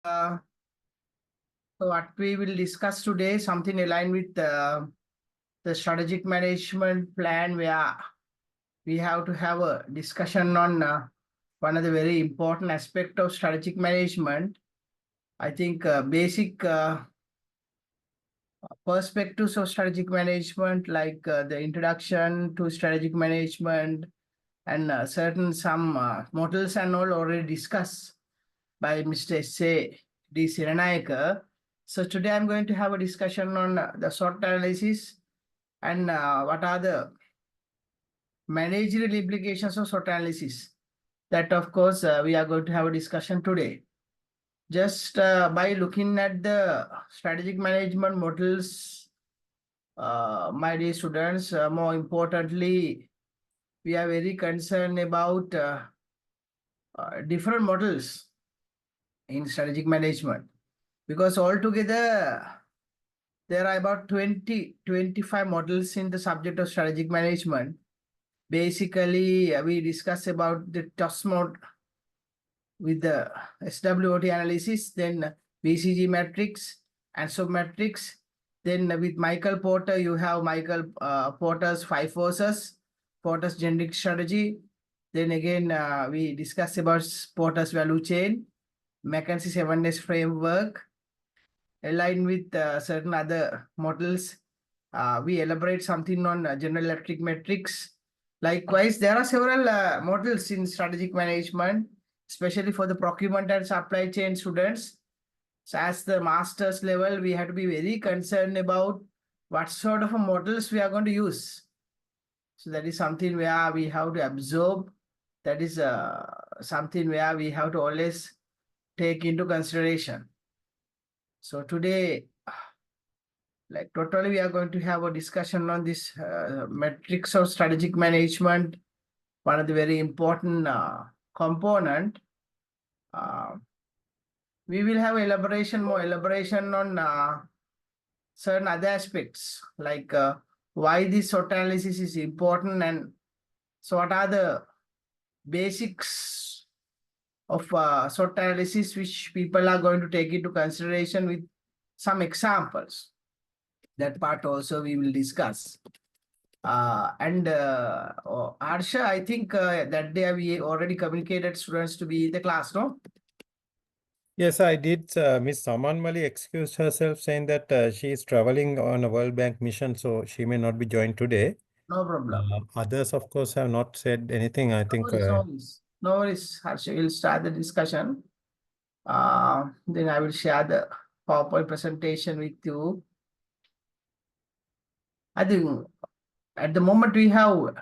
So what we will discuss today, something aligned with the strategic management plan, where we have to have a discussion on one of the very important aspect of strategic management. I think basic perspectives of strategic management, like the introduction to strategic management and certain some models and all already discussed by Mr. S.A. D. Siranayaka. So today I'm going to have a discussion on the SWOT analysis and what are the managerial implications of SWOT analysis. That, of course, we are going to have a discussion today. Just by looking at the strategic management models, my dear students, more importantly, we are very concerned about different models in strategic management, because altogether there are about 25 models in the subject of strategic management. Basically, we discuss about the TOS mode with the SWOT analysis, then BCG matrix and submatrix. Then with Michael Porter, you have Michael Porter's 5 forces, Porter's generic strategy. Then again, we discuss about Porter's value chain, McKinsey 7 days framework, aligned with certain other models. We elaborate something on General Electric metrics. Likewise, there are several models in strategic management, especially for the procurement and supply chain students. So as the master's level, we have to be very concerned about what sort of models we are going to use. So that is something where we have to absorb. That is something where we have to always take into consideration. So today, like totally, we are going to have a discussion on this metrics of strategic management, one of the very important component. We will have more elaboration on certain other aspects, like why this SWOT analysis is important, and so what are the basics of SWOT analysis which people are going to take into consideration with some examples. That part also we will discuss. Harsha, I think that day we already communicated students to be in the class, no? Yes, I did. Miss Saman Mali excused herself, saying that she is traveling on a World Bank mission, so she may not be joined today. No problem. Others, of course, have not said anything. I think. No worries. Harsha, we'll start the discussion. Then I will share the PowerPoint presentation with you. I think at the moment we have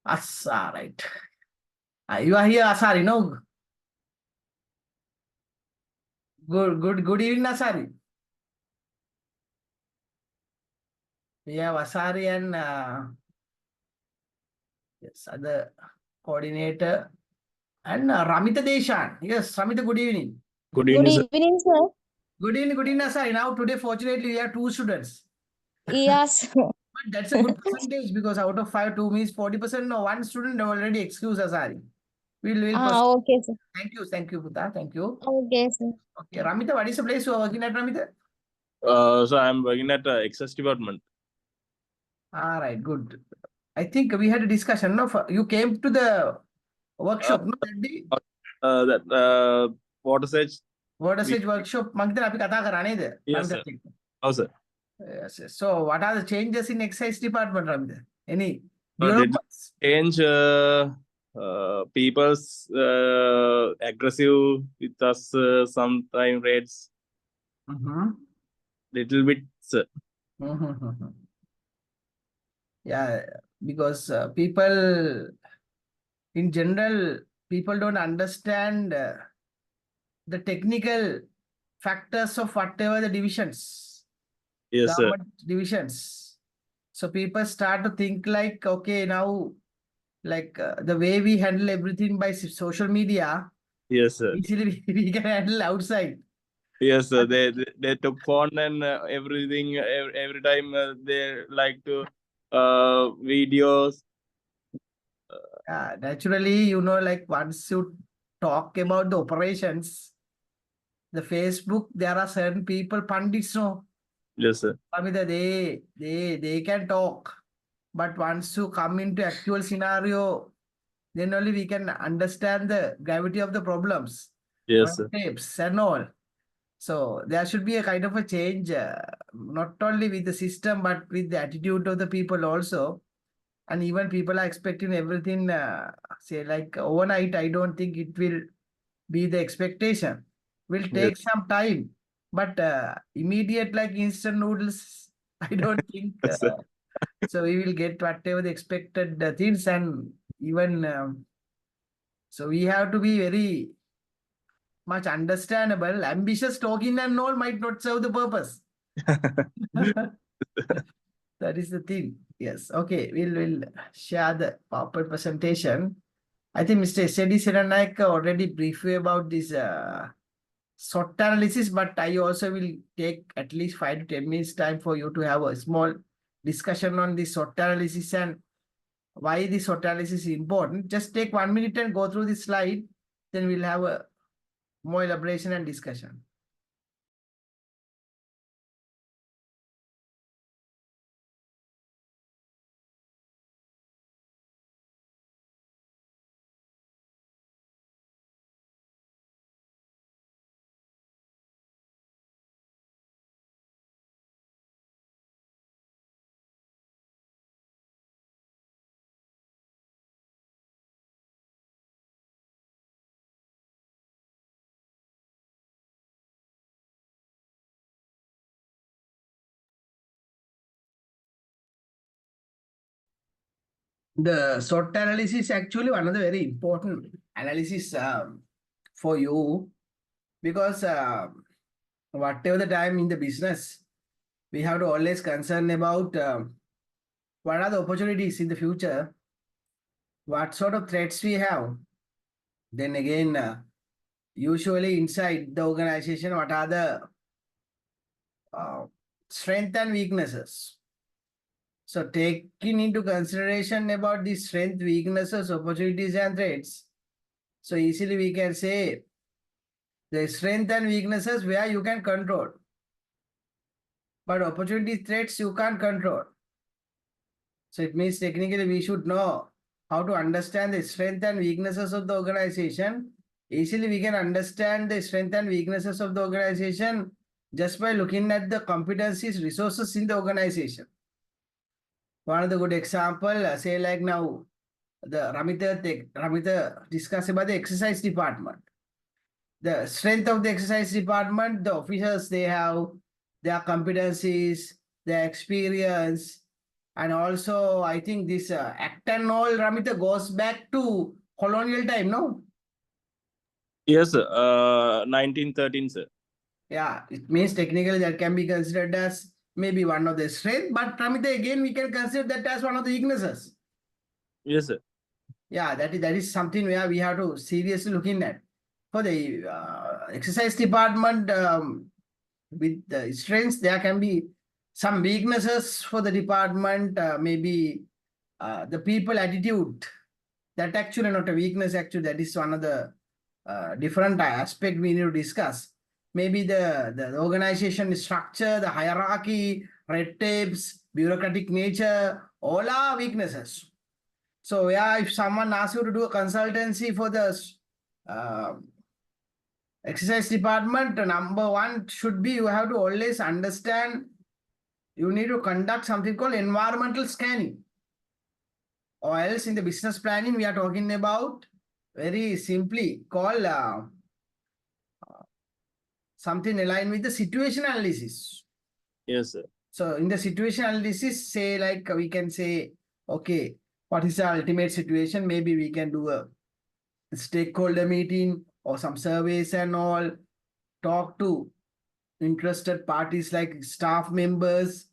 Asa, right? You are here, Asari, no? Good evening, Asari. We have Asari and yes, other coordinator and Ramita Deshan. Yes, Ramita, good evening. Good evening, sir. Good evening, Asari. Now today, fortunately, we have 2 students. Yes. But that's a good percentage, because out of 5, 2 means 40%. No, 1 student already excused, Asari. We'll proceed. Okay, sir. Thank you, Putta. Thank you. Okay, sir. Okay, Ramita, what is the place you are working at, Ramita? So I'm working at excess department. All right, good. I think we had a discussion. No, you came to the workshop, no? That water sage. Water sage workshop. Yes, sir. Oh, sir. Yes, yes. So, what are the changes in excise department, Ramita? Any Did change people's aggressive with us sometime rates? Little bit, sir. Yeah, because people in general, people don't understand the technical factors of whatever the divisions. Yes, sir. Divisions. So people start to think like, okay, now, like the way we handle everything by social media. Yes, sir. Easily we can handle outside. Yes, sir. They took phone and everything. Every time they like to videos. Naturally, you know, like once you talk about the operations, the Facebook, there are certain people, pundits, no. Yes, sir. Amita, they can talk, but once you come into actual scenario, then only we can understand the gravity of the problems, Yes, sir. tapes and all. So there should be a kind of a change, not only with the system, but with the attitude of the people also. And even people are expecting everything, say like overnight. I don't think it will be the expectation. Will Yes. take some time, but immediate like instant noodles, I don't think. Yes, sir. So we will get whatever the expected things, and even so we have to be very much understandable. Ambitious talking and all might not serve the purpose. That is the thing. Yes. Okay. We'll share the PowerPoint presentation. I think Mr. S.A.D. Siranaik already briefed you about this SWOT analysis, but I also will take at least 5 to 10 minutes time for you to have a small discussion on the SWOT analysis and why the SWOT analysis is important. Just take 1 minute and go through the slide. Then we'll have a more elaboration and discussion. The SWOT analysis is actually one of the very important analysis for you, because whatever the time in the business, we have to always concern about what are the opportunities in the future, what sort of threats we have. Then again, usually inside the organization, what are the strengths and weaknesses. So taking into consideration about the strength, weaknesses, opportunities and threats, so easily we can say the strength and weaknesses where you can control, but opportunity threats you can't control. So it means technically we should know how to understand the strength and weaknesses of the organization. Easily we can understand the strength and weaknesses of the organization just by looking at the competencies, resources in the organization. One of the good example, say like now, the Ramita discussed about the exercise department. The strength of the exercise department, the officers they have, their competencies, their experience, and also I think this act and all, Ramita, goes back to colonial time, no? Yes, sir. 1913, sir. Yeah, it means technically that can be considered as maybe one of the strength, but Ramita, again, we can consider that as one of the weaknesses. Yes, sir. Yeah, that is something where we have to seriously look in at. For the exercise department, with the strengths, there can be some weaknesses for the department, maybe the people attitude. That actually not a weakness, actually, that is one of the different aspect we need to discuss. Maybe the organization structure, the hierarchy, red tapes, bureaucratic nature, all are weaknesses. So yeah, if someone asks you to do a consultancy for the exercise department, number one should be you have to always understand, you need to conduct something called environmental scanning. Or else in the business planning, we are talking about very simply called something aligned with the situation analysis. Yes, sir. So in the situation analysis, say like we can say, okay, what is the ultimate situation? Maybe we can do a stakeholder meeting or some surveys and all, talk to interested parties like staff members,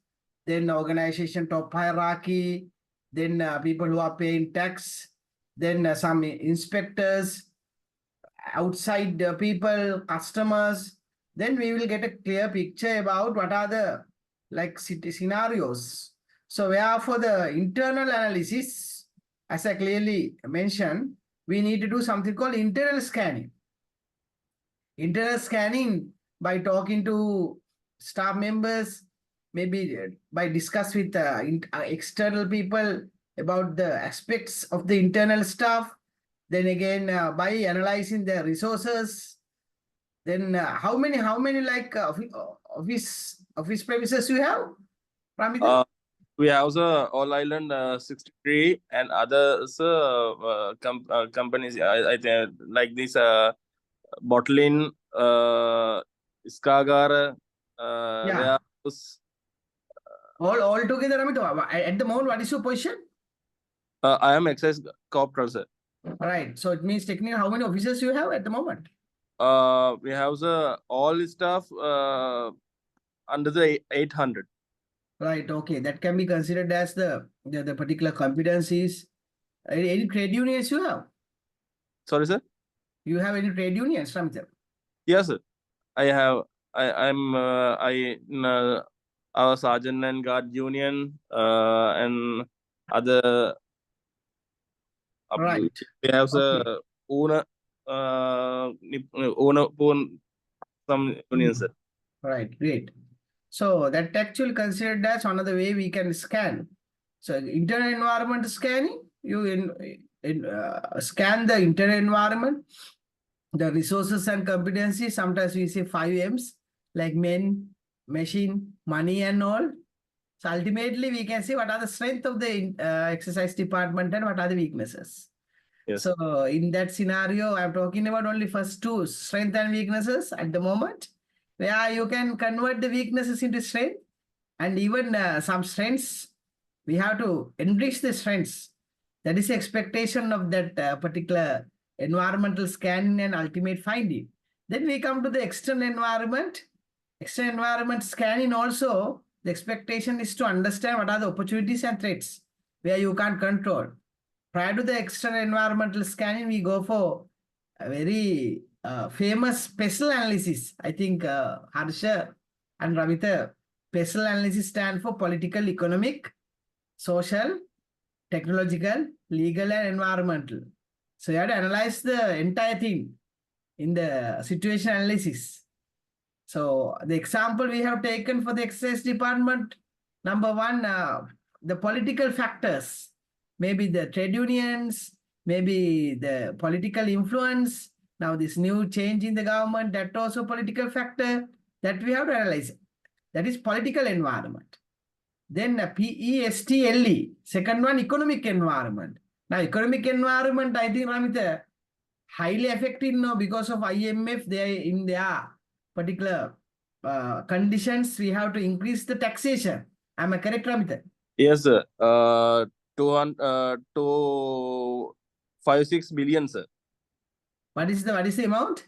then organization top hierarchy, then people who are paying tax, then some inspectors, outside people, customers. Then we will get a clear picture about what are the like scenarios. So where for the internal analysis, as I clearly mentioned, we need to do something called internal scanning. internal scanning by talking to staff members, maybe by discuss with external people about the aspects of the internal staff. Then again, by analyzing the resources. Then how many like office premises you have, Ramita? We have the All Island 63 and others companies. I think like this Botlin, Skagar, Yeah. warehouse. All together, Ramita. At the moment, what is your position? I am excise corporal, sir. Right. So it means technically how many officers you have at the moment? We have the all staff under the 800. Right. Okay. That can be considered as the particular competencies. Any trade unions you have? Sorry, sir. You have any trade unions, Ramita? Yes, sir. I have. I'm our sergeant and guard union and other. Right. We have Okay. the owner some unions, sir. Right. Great. So that actually considered as one of the way we can scan. So internal environment scanning, you scan the internal environment, the resources and competencies. Sometimes we say 5Ms like men, machine, money and all. So ultimately we can see what are the strength of the exercise department and what are the weaknesses. Yes. So in that scenario, I'm talking about only first two, strength and weaknesses at the moment. Where you can convert the weaknesses into strength, and even some strengths, we have to enrich the strengths. That is the expectation of that particular environmental scanning and ultimate finding. Then we come to the external environment. External environment scanning also, the expectation is to understand what are the opportunities and threats where you can't control. Prior to the external environmental scanning, we go for a very famous PESEL analysis. I think Harsha and Ramita, PESEL analysis stand for political, economic, social, technological, legal, and environmental. So you have to analyze the entire thing in the situation analysis. So the example we have taken for the exercise department, number one, the political factors, maybe the trade unions, maybe the political influence. Now this new change in the government, that also political factor that we have to analyze. That is political environment. Then PESTLE, second one, economic environment. Now economic environment, I think Ramita, highly affected now because of IMF. They in their particular conditions, we have to increase the taxation. Am I correct, Ramita? Yes, sir. 256 billion, sir. What is the amount?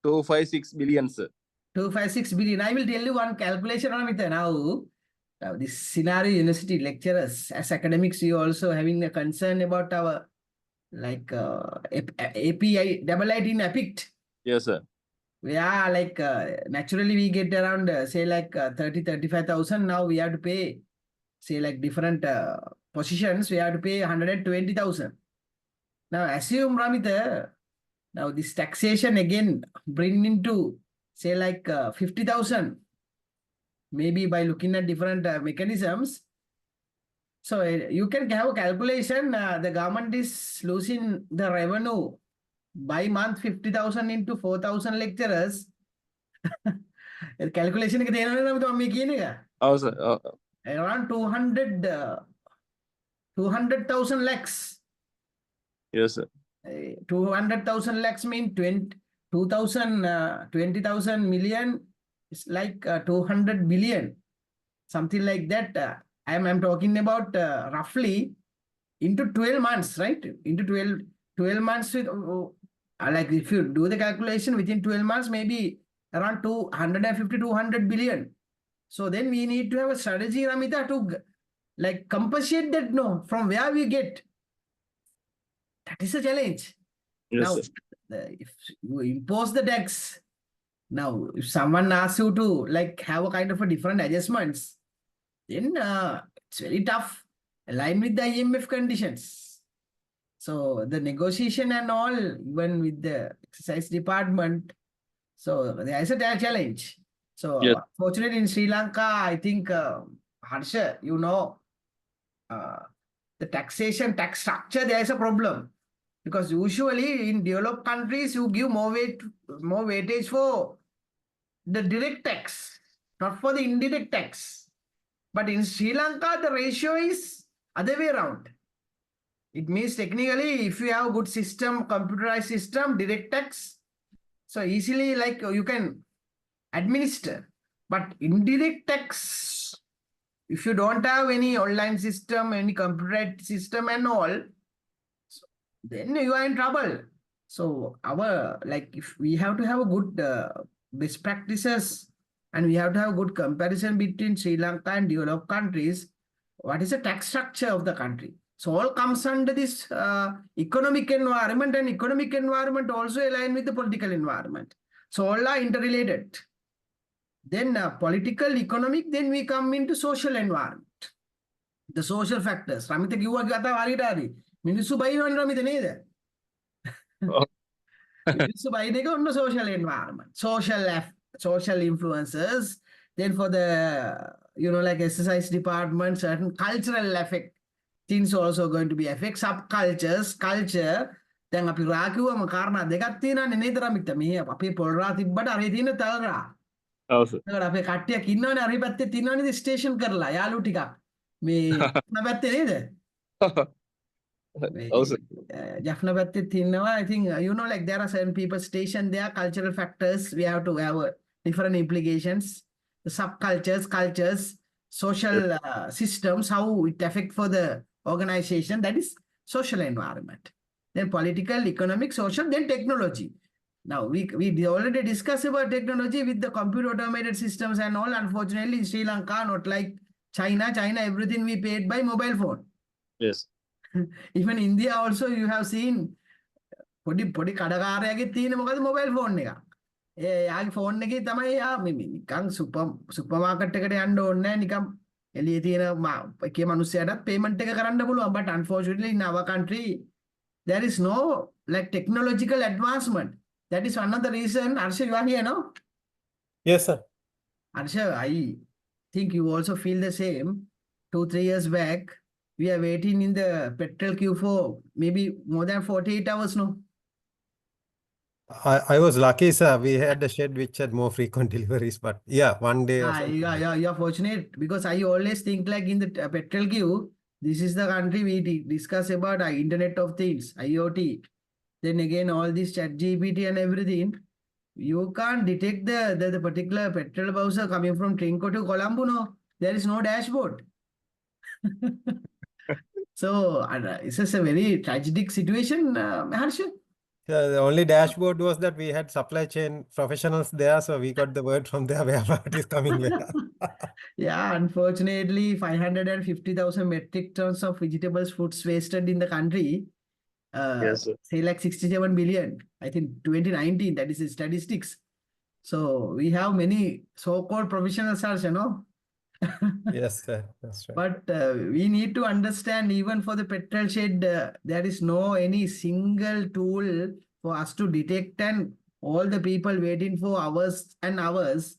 256 billion, sir. 256 billion. I will tell you one calculation, Ramita. Now this scenario university lecturers, as academics, you also having a concern about our like API double IT in EPICT. Yes, sir. Yeah, like naturally we get around say like 35,000. Now we have to pay, say like different positions, we have to pay 120,000. Now assume, Ramita, now this taxation again bring into say like 50,000, maybe by looking at different mechanisms. So you can have a calculation, the government is losing the revenue by month 50,000 into 4,000 lecturers. Calculation ke tena na to amme kine ka Oh, sir. around 200,000 lakhs. Yes, sir. 200,000 lakhs mean 20,000 million is like 200 billion, something like that. I'm talking about roughly into 12 months, right? Into 12 months with like if you do the calculation within 12 months, maybe around 250, 200 billion. So then we need to have a strategy, Ramita, to like compensate that no, from where we get. That is a challenge. Yes, Now, sir. if you impose the tax, now if someone asks you to like have a kind of a different adjustments, then it's very tough, align with the IMF conditions. So the negotiation and all, even with the exercise department, So there is a challenge. So Yes. fortunately in Sri Lanka, I think, Harsha, the tax structure, there is a problem. Because usually in developed countries, you give more weightage for the direct tax, not for the indirect tax. But in Sri Lanka, the ratio is other way around. It means technically, if you have a good system, computerized system, direct tax, so easily like you can administer. But indirect tax, if you don't have any online system, any computerized system and all, then you are in trouble. So if we have to have a good best practices and we have to have a good comparison between Sri Lanka and developed countries, what is the tax structure of the country? So all comes under this economic environment, and economic environment also align with the political environment. So all are interrelated. Then political, economic, then we come into social environment. The social factors. Ramita කිව්වා කතා හරියට හරි. මිනිස්සු බයිනවනේ රමිත නේද? Minissu බයින එක ඔන්න social environment. Social influences. Then for the, like exercise department, certain cultural effect things also going to be affect. Subcultures, culture. දැන් අපි රා කිව්වම කාරණා දෙකක් තියෙනවානේ නේද රමිත? මේ අපේ පොල් රා තිබ්බට අරේ තියෙන තල් රා. ඒකට අපේ කට්ටියක් ඉන්නවනේ අරේ පැත්තේ තියෙනවනේ ස්ටේෂන් කරලා යාළු ටිකක්. මේ පැත්තේ නේද? Jaffna පැත්තේ තියෙනවා. I think like there are certain people stationed there, cultural factors we have to have different implications, the subcultures, cultures, social systems, how it affect for the organization, that is social environment. Then political, economic, social, then technology. Now we already discussed about technology with the computer automated systems and all. Unfortunately in Sri Lanka, not like China, everything we paid by mobile phone. Yes. Even India also you have seen පොඩි කඩකාරයාගේ තියෙන මොකද mobile phone එක. යාගේ phone එකේ තමයි යා නිකන් super market එකට යන්න ඕනේ නැහැ නිකන් එළියේ තියෙන එකේ මිනිස්සයාට පේමන්ට් එක කරන්න පුළුවන්. But unfortunately in our country there is no like technological advancement. That is one of the reason. Harsha, you are here, no? Yes, sir. Harsha, I think you also feel the same. 2-3 years back, we are waiting in the petrol queue for maybe more than 48 hours, no? I was lucky, sir. We had a shed which had more frequent deliveries, but yeah, one day or something. You're fortunate because I always think like in the petrol queue, this is the country we discuss about Internet of Things, IoT. Then again, all this chat GPT and everything, you can't detect the particular petrol bowser coming from Trinco to Colombo, no? There is no dashboard. So it's just a very tragic situation, Harsha. Yeah, the only dashboard was that we had supply chain professionals there, so we got the word from there where it is coming where. Yeah, unfortunately, 550,000 metric tons of vegetables, fruits wasted in the country. Yes, sir. Say like 67 billion. I think 2019, that is the statistics. So we have many so-called professionals also, Yes, sir. That's right. But we need to understand even for the petrol shed, there is no any single tool for us to detect, and all the people waiting for hours and hours,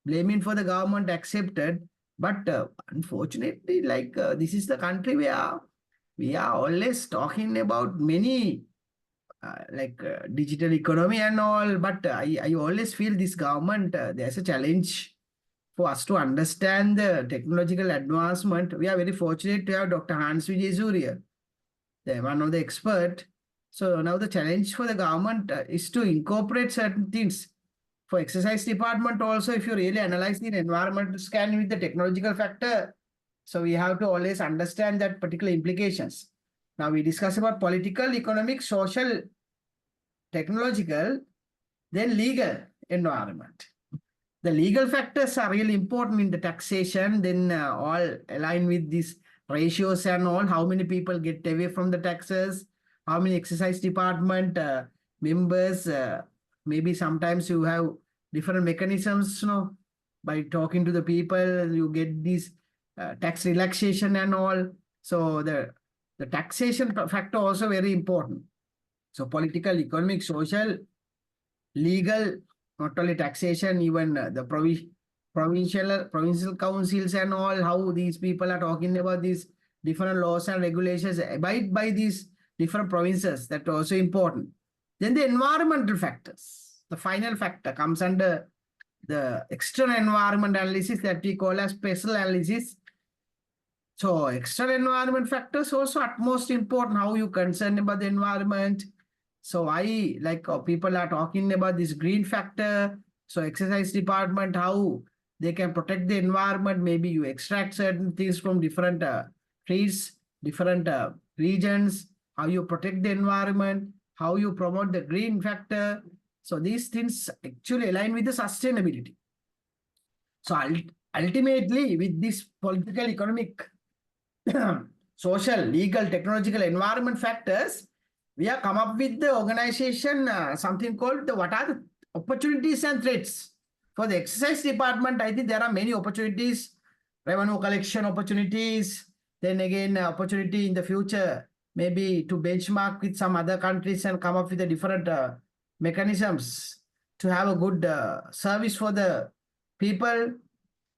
blaming for the government accepted. But unfortunately, like this is the country where we are always talking about many digital economy and all. But I always feel this government, there's a challenge for us to understand the technological advancement. We are very fortunate to have Dr. Hans Vijay Surya, one of the expert. So now the challenge for the government is to incorporate certain things. For exercise department also, if you really analyze the environmental scan with the technological factor, so we have to always understand that particular implications. Now we discuss about political, economic, social, technological, then legal environment. The legal factors are really important in the taxation, then all align with these ratios and all, how many people get away from the taxes, how many exercise department members, maybe sometimes you have different mechanisms, by talking to the people, you get these tax relaxation and all. So the taxation factor also very important. So political, economic, social, legal, not only taxation, even the provincial councils and all, how these people are talking about these different laws and regulations abide by these different provinces. That's also important. Then the environmental factors. The final factor comes under the external environment analysis that we call as special analysis. So external environment factors also utmost important, how you concerned about the environment. So I like people are talking about this green factor. So exercise department, how they can protect the environment. Maybe you extract certain things from different trees, different regions, how you protect the environment, how you promote the green factor. So these things actually align with the sustainability. So ultimately, with this political, economic, social, legal, technological, environment factors, we have come up with the organization, something called the what are the opportunities and threats. For the exercise department, I think there are many opportunities, revenue collection opportunities, then again, opportunity in the future, maybe to benchmark with some other countries and come up with the different mechanisms to have a good service for the people,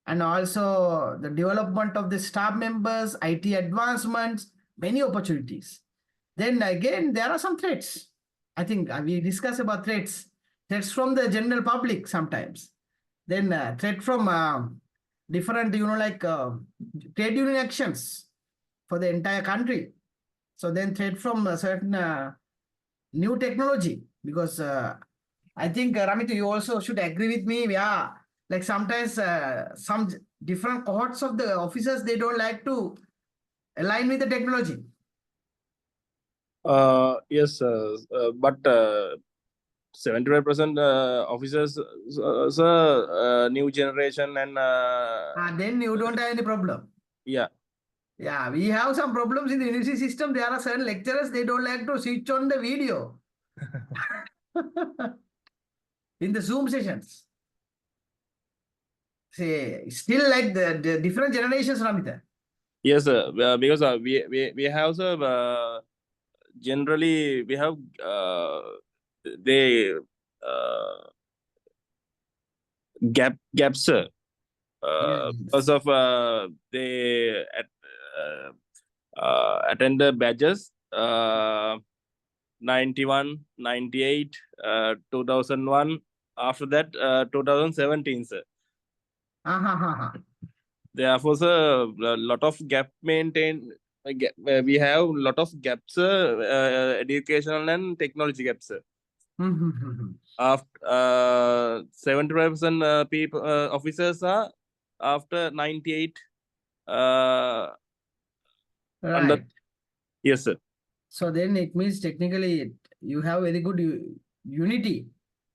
and also the development of the staff members, IT advancements, many opportunities. Then again, there are some threats. I think we discuss about threats from the general public sometimes. Then threat from different, like trade union actions for the entire country. So then threat from a certain new technology, because I think Ramit, you also should agree with me. Yeah, like sometimes some different cohorts of the officers, they don't like to align with the technology. Yes, but 75% officers, new generation and Then you don't have any problem. yeah. Yeah, we have some problems in the university system. There are certain lecturers, they don't like to switch on the video in the Zoom sessions. Say, still like the different generations, Ramita. Yes, because we have generally we have they gaps because of they attend the badges 91, 98, 2001. After that, 2017, sir. Therefore, sir, a lot of gap maintained. We have a lot of gaps, educational and technology gaps. After 75% people officers are after 98. Right. Under, yes, sir. So then it means technically you have very good unity,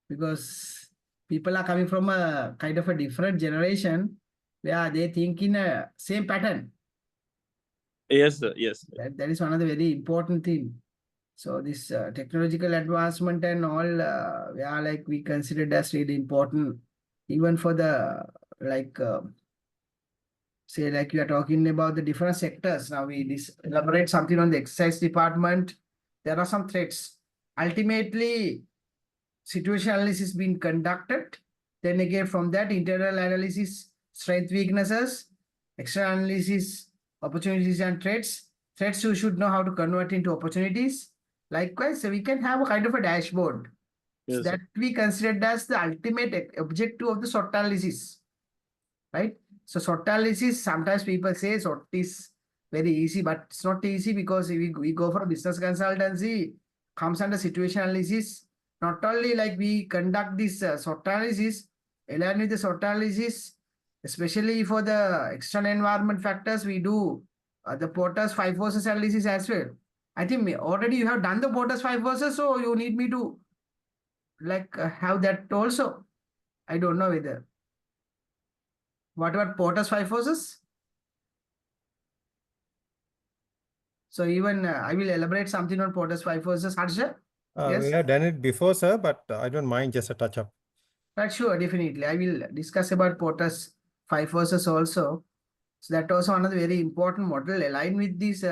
because people are coming from a kind of a different generation where they think in a same pattern. Yes, sir. Yes. That is one of the very important thing. So this technological advancement and all, yeah, like we considered as really important, even for the like say like you are talking about the different sectors. Now we elaborate something on the exercise department. There are some threats. Ultimately, situation analysis being conducted. Then again, from that internal analysis, strength, weaknesses, external analysis, opportunities and threats. Threats you should know how to convert into opportunities. Likewise, we can have a kind of a dashboard. Yes, that we considered as the ultimate objective of the SWOT analysis, right? So SWOT analysis, sometimes people say SWOT is very easy, but it's not easy, because we go for business consultancy, comes under situation analysis. Not only like we conduct this SWOT analysis, along with the SWOT analysis, especially for the external environment factors, we do the Porter's 5 forces analysis as well. I think already you have done the Porter's 5 forces, so you need me to like have that also. I don't know whether. What about Porter's 5 forces? So even I will elaborate something on Porter's 5 forces. Harsha? Yes? We have done it before, sir, but I don't mind just a touch up. Right, sure, definitely. I will discuss about Porter's 5 forces also. So that also another very important model aligned with these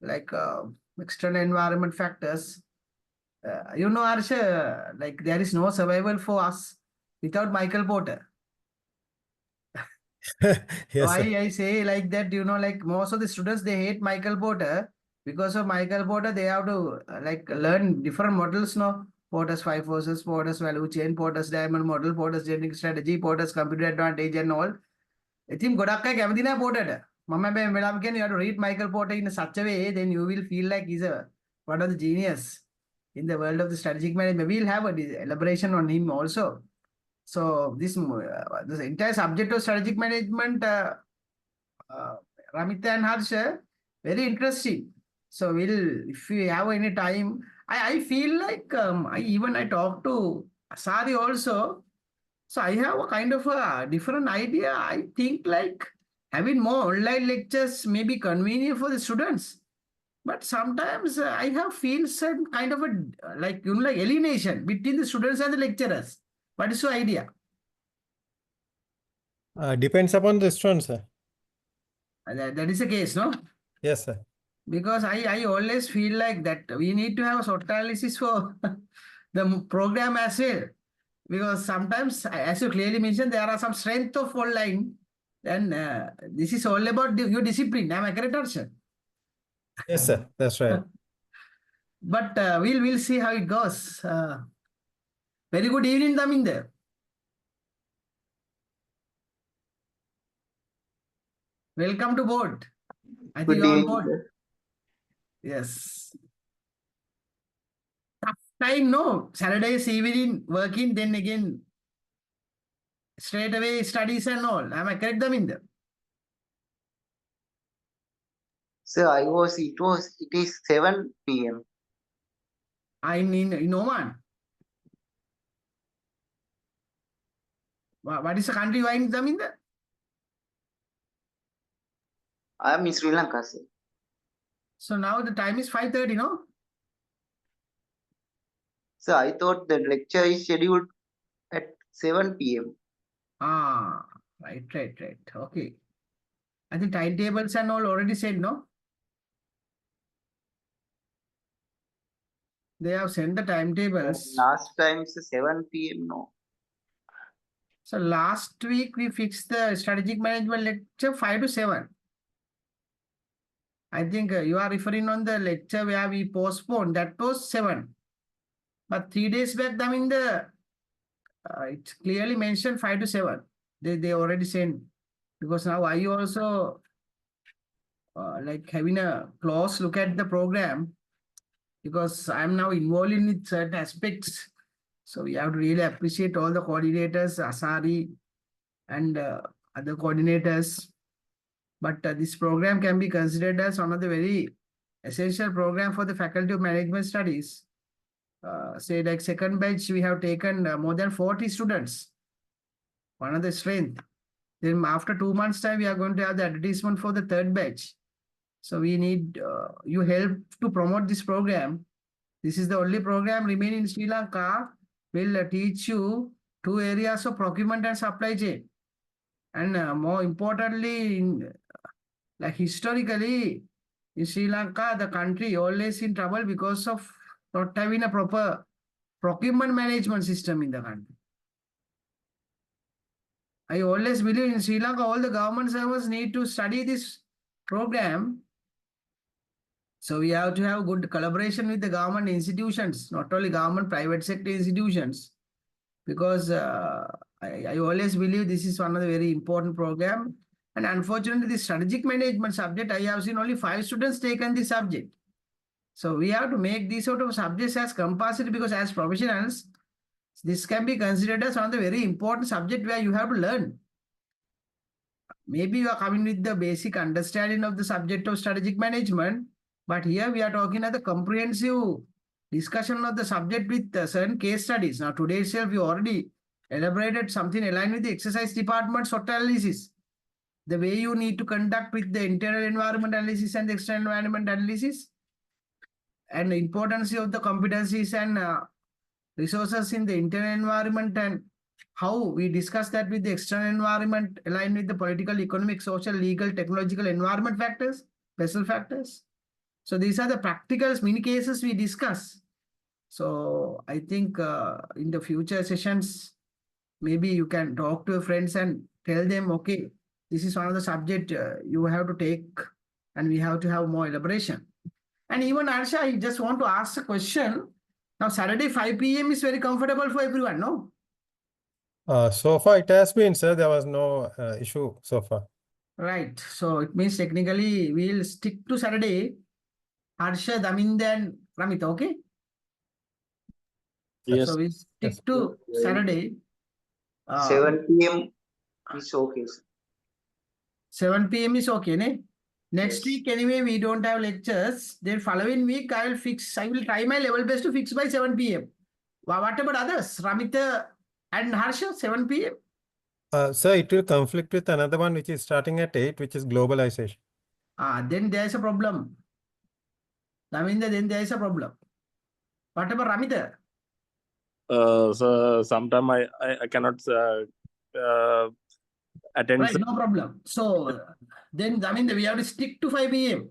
like external environment factors. You know, Arsha, like there is no survival for us without Michael Porter. Yes, sir. Why I say like that, you know, like most of the students they hate Michael Porter because of Michael Porter. They have to like learn different models, no? Porter's five forces, Porter's value chain, Porter's diamond model, Porter's genetic strategy, Porter's computer advantage, and all. ඉතින් ගොඩක් අය කැමති නෑ පොටට. මම හැබැයි වෙලාව කියන්නේ you have to read Michael Porter in such a way, then you will feel like he's a one of the genius in the world of the strategic management. We'll have a elaboration on him also. So this entire subject of strategic management, Ramita and Harsha, very interesting. So if we have any time, I feel like I talked to Asari also. So I have a kind of a different idea. I think like having more online lectures may be convenient for the students. But sometimes I have feel some kind of a like like alienation between the students and the lecturers. What is your idea? Depends upon the student, sir. That is the case, no? Yes, sir. Because I always feel like that we need to have a SWOT analysis for the program as well. Because sometimes, as you clearly mentioned, there are some strength of online. Then this is all about your discipline. Am I correct, Arshad? Yes, sir. That's right. But we'll see how it goes. Very good evening, Daminder. Welcome to board. I think Good you're on evening, board. sir. Yes. Tough time, no? Saturday's evening working, then again straight away studies and all. Am I correct, Daminder? Sir, it is 7 p.m. I'm in Oman. What is the country you are in, Daminder? I am in Sri Lanka, sir. So now the time is 5:30, no? Sir, I thought the lecture is scheduled at 7 p.m. Ah, right. Okay. I think timetables and all already said, no? They have sent the timetables. Last time, sir, 7 p.m. No. So last week we fixed the strategic management lecture 5 to 7. I think you are referring on the lecture where we postponed. That was 7. But 3 days back, I mean it's clearly mentioned 5 to 7. They already sent. Because now I also like having a close look at the program because I'm now involved in certain aspects. So we have to really appreciate all the coordinators, Asari and other coordinators. But this program can be considered as one of the very essential program for the Faculty of Management Studies. Say like second batch, we have taken more than 40 students. One of the strength. Then after 2 months time, we are going to have the advertisement for the third batch. So we need you help to promote this program. This is the only program remaining in Sri Lanka will teach you 2 areas of procurement and supply chain. And more importantly, like historically, in Sri Lanka, the country always in trouble because of not having a proper procurement management system in the country. I always believe in Sri Lanka, all the government servants need to study this program. So we have to have good collaboration with the government institutions, not only government, private sector institutions. Because I always believe this is one of the very important program. And unfortunately, the strategic management subject, I have seen only 5 students taken this subject. So we have to make these sort of subjects as compulsory because as professionals, this can be considered as one of the very important subject where you have to learn. Maybe you are coming with the basic understanding of the subject of strategic management, but here we are talking about the comprehensive discussion of the subject with certain case studies. Now today itself, we already elaborated something aligned with the exercise department SWOT analysis. The way you need to conduct with the internal environment analysis and the external environment analysis, and the importance of the competencies and resources in the internal environment and how we discuss that with the external environment aligned with the political, economic, social, legal, technological, environment factors, special factors. So these are the practicals, many cases we discuss. So I think in the future sessions, maybe you can talk to your friends and tell them, okay, this is one of the subject you have to take and we have to have more elaboration. And even Arsha, I just want to ask a question. Now Saturday 5 p.m. is very comfortable for everyone, no? So far it has been, sir. There was no issue so far. Right. So it means technically we'll stick to Saturday. Harsha, Daminda and Ramita, okay? Yes. So we stick Yes. to Saturday. 7 p.m. is okay, sir. 7 p.m. is okay, ne? Next Yes. week, anyway, we don't have lectures. Then following week, I will try my level best to fix by 7 p.m. What about others? Ramita and Harsha, 7 p.m.? Sir, it will conflict with another one which is starting at 8, which is globalization. Then there is a problem. Daminda, then there is a problem. What about Ramita? So sometime I cannot attend. Right, no problem. So then Daminda, we have to stick to 5 p.m.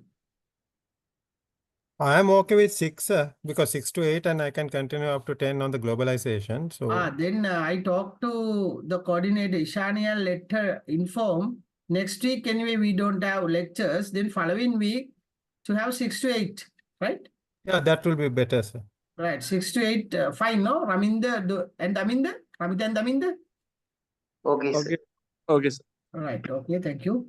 I am okay with 6, sir, because 6 to 8 and I can continue up to 10 on the globalization. So Then I talked to the coordinator, Ishani, and let her inform. Next week, anyway, we don't have lectures. Then following week, to have 6 to 8, right? yeah, that will be better, sir. Right, 6 to 8, fine, no? Raminda and Daminda? Ramita and Daminda? Okay, sir. Okay. Okay, sir. Right, okay, thank you.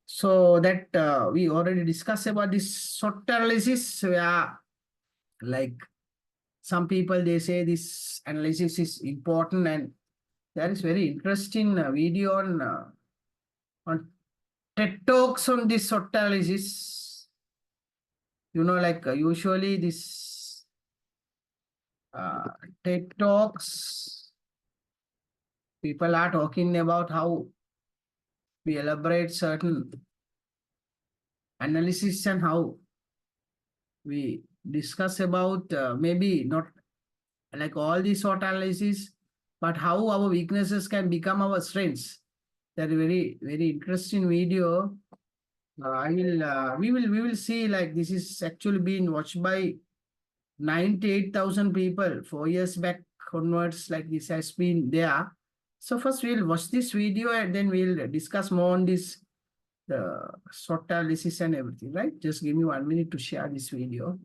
So that we already discussed about this SWOT analysis. Yeah, like some people, they say this analysis is important, and there is very interesting video on TED Talks on this SWOT analysis. You know, like usually this TED Talks, people are talking about how we elaborate certain analysis and how we discuss about maybe not like all these SWOT analysis, but how our weaknesses can become our strengths. That very, very interesting video. We will see, like, this is actually being watched by 98,000 people 4 years back onwards, like this has been there. So first we'll watch this video and then we'll discuss more on this the SWOT analysis and everything, right? Just give me 1 minute to share this video.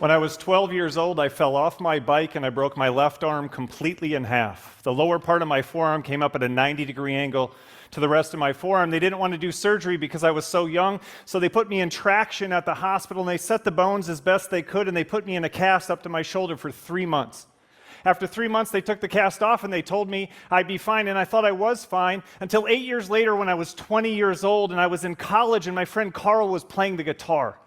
When I was 12 years old, I fell off my bike and I broke my left arm completely in half. The lower part of my forearm came up at a 90-degree angle to the rest of my forearm. They didn't want to do surgery because I was so young, so they put me in traction at the hospital and they set the bones as best they could and they put me in a cast up to my shoulder for 3 months. After 3 months, they took the cast off and they told me I'd be fine, and I thought I was fine until 8 years later when I was 20 years old and I was in college and my friend Carl was playing the guitar.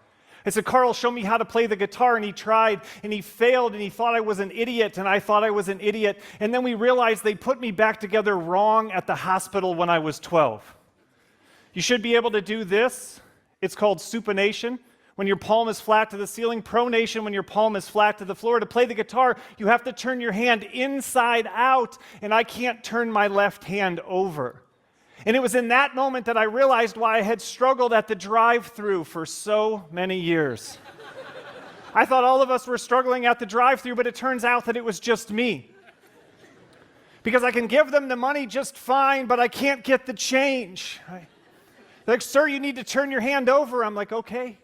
I said, Carl, show me how to play the guitar, and he tried, and he failed, and he thought I was an idiot, and I thought I was an idiot, and then we realized they put me back together wrong at the hospital when I was 12. You should be able to do this. It's called supination, when your palm is flat to the ceiling, pronation when your palm is flat to the floor. To play the guitar, you have to turn your hand inside out, and I can't turn my left hand over. And it was in that moment that I realized why I had struggled at the drive-thru for so many years. I thought all of us were struggling at the drive-thru, but it turns out that it was just me. Because I can give them the money just fine, but I can't get the change. They're like, sir, you need to turn your hand over. I'm like, okay.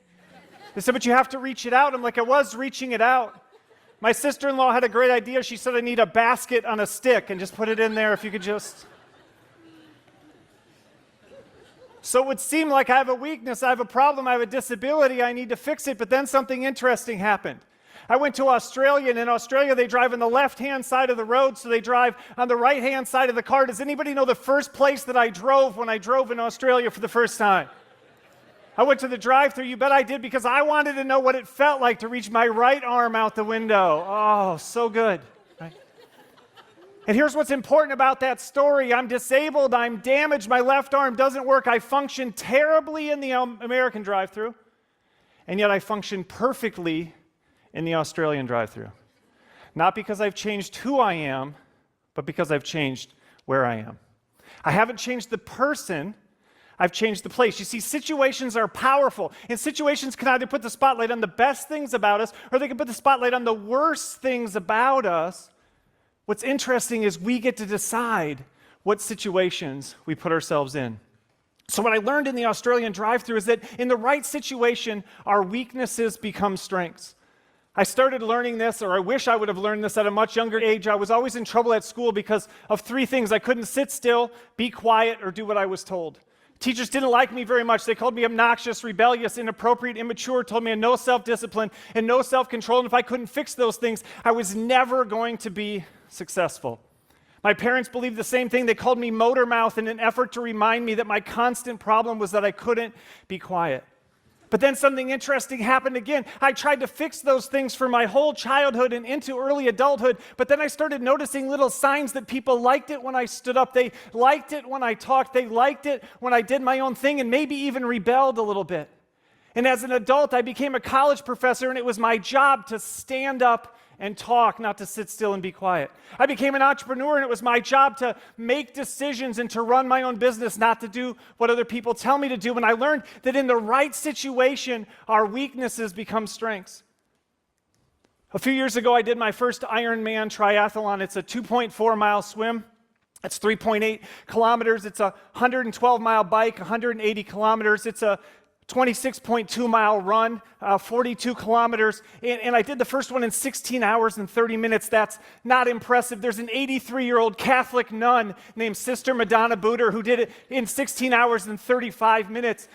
They said, but you have to reach it out. I'm like, I was reaching it out. My sister-in-law had a great idea. She said, I need a basket on a stick and just put it in there if you could just... So it would seem like I have a weakness, I have a problem, I have a disability, I need to fix it, but then something interesting happened. I went to Australia, and in Australia they drive on the left-hand side of the road, so they drive on the right-hand side of the car. Does anybody know the first place that I drove when I drove in Australia for the first time? I went to the drive-thru, you bet I did, because I wanted to know what it felt like to reach my right arm out the window. Oh, so good. Right? And here's what's important about that story. I'm disabled, I'm damaged, my left arm doesn't work, I function terribly in the American drive-thru, and yet I function perfectly in the Australian drive-thru. Not because I've changed who I am, but because I've changed where I am. I haven't changed the person, I've changed the place. You see, situations are powerful, and situations can either put the spotlight on the best things about us, or they can put the spotlight on the worst things about us. What's interesting is we get to decide what situations we put ourselves in. So what I learned in the Australian drive-thru is that in the right situation, our weaknesses become strengths. I started learning this, or I wish I would have learned this at a much younger age. I was always in trouble at school because of three things. I couldn't sit still, be quiet, or do what I was told. Teachers didn't like me very much. They called me obnoxious, rebellious, inappropriate, immature, told me I had no self-discipline and no self-control. And if I couldn't fix those things, I was never going to be successful. My parents believed the same thing. They called me motor mouth in an effort to remind me that my constant problem was that I couldn't be quiet. But then something interesting happened again. I tried to fix those things for my whole childhood and into early adulthood, but then I started noticing little signs that people liked it when I stood up. They liked it when I talked. They liked it when I did my own thing and maybe even rebelled a little bit. And as an adult, I became a college professor, and it was my job to stand up and talk, not to sit still and be quiet. I became an entrepreneur, and it was my job to make decisions and to run my own business, not to do what other people tell me to do. And I learned that in the right situation, our weaknesses become strengths. A few years ago, I did my first Ironman triathlon. It's a 2.4-mile swim. It's 3.8 kilometers. It's a 112-mile bike, 180 kilometers. It's a 26.2-mile run, 42 kilometers, and I did the first one in 16 hours and 30 minutes. That's not impressive. There's an 83-year-old Catholic nun named Sister Madonna Buder who did it in 16 hours and 35 minutes.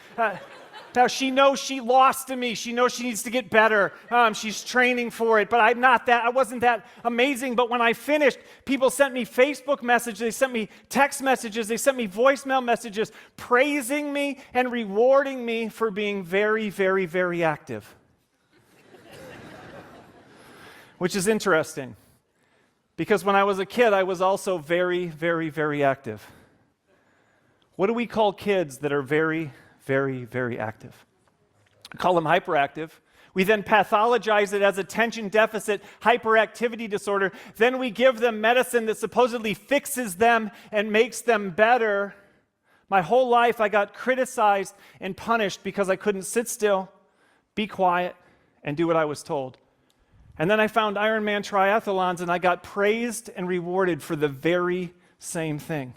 Now, she knows she lost to me. She knows she needs to get better. She's training for it, but I wasn't that amazing. But when I finished, people sent me Facebook messages, they sent me text messages, they sent me voicemail messages praising me and rewarding me for being very, very, very active. Which is interesting, because when I was a kid, I was also very, very, very active. What do we call kids that are very, very, very active? We call them hyperactive. We then pathologize it as attention deficit hyperactivity disorder. Then we give them medicine that supposedly fixes them and makes them better. My whole life I got criticized and punished because I couldn't sit still, be quiet, and do what I was told. And then I found Ironman triathlons, and I got praised and rewarded for the very same thing.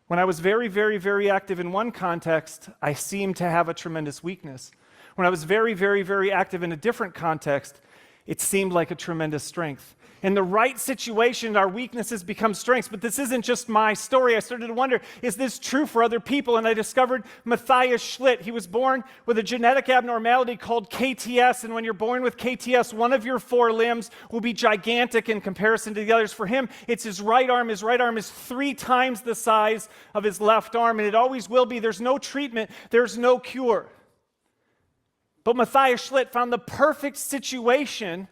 When I was very, very, very active in one context, I seemed to have a tremendous weakness. When I was very, very, very active in a different context, it seemed like a tremendous strength. In the right situation, our weaknesses become strengths. But this isn't just my story. I started to wonder, is this true for other people? And I discovered Matthias Schlitt. He was born with a genetic abnormality called KTS. And when you're born with KTS, one of your four limbs will be gigantic in comparison to the others. For him, it's his right arm. His right arm is 3 times the size of his left arm. And it always will be. There's no treatment. There's no cure. But Matthias Schlitt found the perfect situation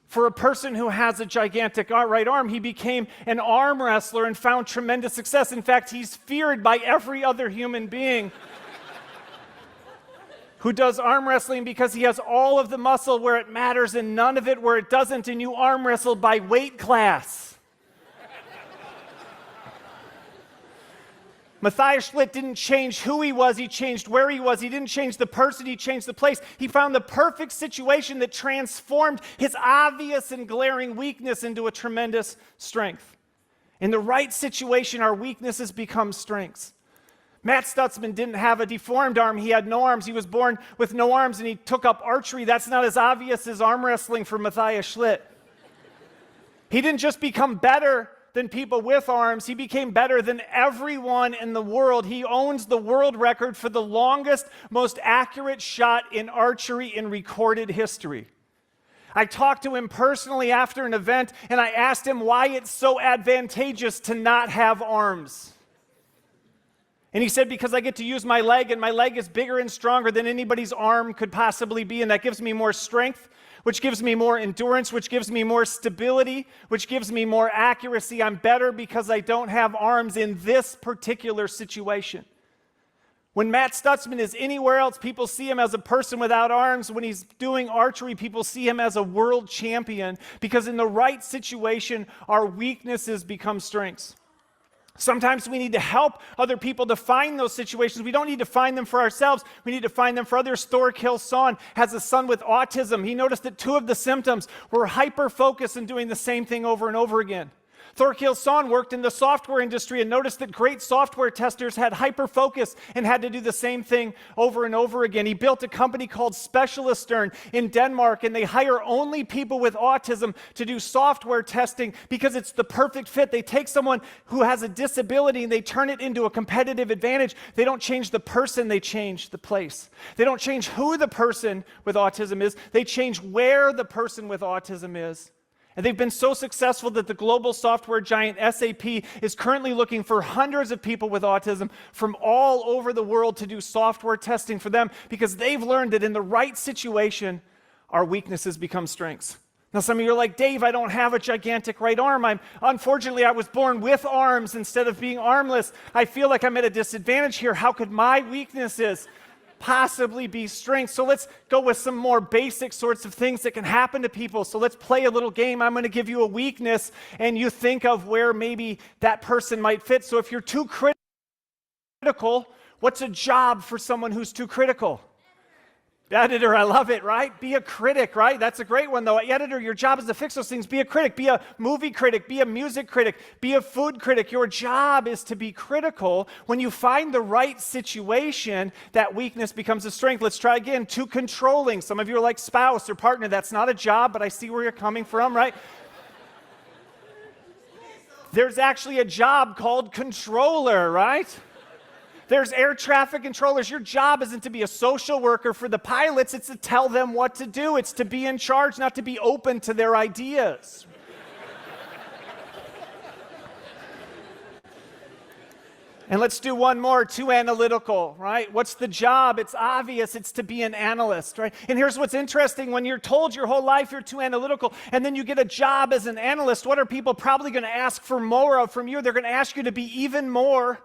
for a person who has a gigantic right arm. He became an arm wrestler and found tremendous success. In fact, he's feared by every other human being who does arm wrestling because he has all of the muscle where it matters and none of it where it doesn't, and you arm wrestle by weight class. Matthias Schlitt didn't change who he was, he changed where he was. He didn't change the person, he changed the place. He found the perfect situation that transformed his obvious and glaring weakness into a tremendous strength. In the right situation, our weaknesses become strengths. Matt Stutzman didn't have a deformed arm, he had no arms. He was born with no arms and he took up archery. That's not as obvious as arm wrestling for Matthias Schlitt. He didn't just become better than people with arms, he became better than everyone in the world. He owns the world record for the longest, most accurate shot in archery in recorded history. I talked to him personally after an event, and I asked him why it's so advantageous to not have arms. And he said, because I get to use my leg, and my leg is bigger and stronger than anybody's arm could possibly be, and that gives me more strength, which gives me more endurance, which gives me more stability, which gives me more accuracy. I'm better because I don't have arms in this particular situation. When Matt Stutzman is anywhere else, people see him as a person without arms. When he's doing archery, people see him as a world champion, because in the right situation, our weaknesses become strengths. Sometimes we need to help other people to find those situations. We don't need to find them for ourselves. We need to find them for others. Thorkill Son has a son with autism. He noticed that 2 of the symptoms were hyper-focus and doing the same thing over and over again. Thorkill Son worked in the software industry and noticed that great software testers had hyper-focus and had to do the same thing over and over again. He built a company called Specialistern in Denmark, and they hire only people with autism to do software testing because it's the perfect fit. They take someone who has a disability and they turn it into a competitive advantage. They don't change the person, they change the place. They don't change who the person with autism is, they change where the person with autism is. And they've been so successful that the global software giant SAP is currently looking for hundreds of people with autism from all over the world to do software testing for them, because they've learned that in the right situation, our weaknesses become strengths. Now, some of you are like, Dave, I don't have a gigantic right arm. Unfortunately, I was born with arms instead of being armless. I feel like I'm at a disadvantage here. How could my weaknesses possibly be strengths? So let's go with some more basic sorts of things that can happen to people. So let's play a little game. I'm going to give you a weakness, and you think of where maybe that person might fit. So if you're too critical, what's a job for someone who's too critical? Editor, I love it, right? Be a critic, right? That's a great one, though. Editor, your job is to fix those things. Be a critic. Be a movie critic. Be a music critic. Be a food critic. Your job is to be critical. When you find the right situation, that weakness becomes a strength. Let's try again. Too controlling. Some of you are like spouse or partner. That's not a job, but I see where you're coming from, right? There's actually a job called controller, right? There's air traffic controllers. Your job isn't to be a social worker for the pilots. It's to tell them what to do. It's to be in charge, not to be open to their ideas. And let's do one more, too analytical, right? What's the job? It's obvious. It's to be an analyst, right? And here's what's interesting. When you're told your whole life you're too analytical, and then you get a job as an analyst, what are people probably going to ask for more of from you? They're going to ask you to be even more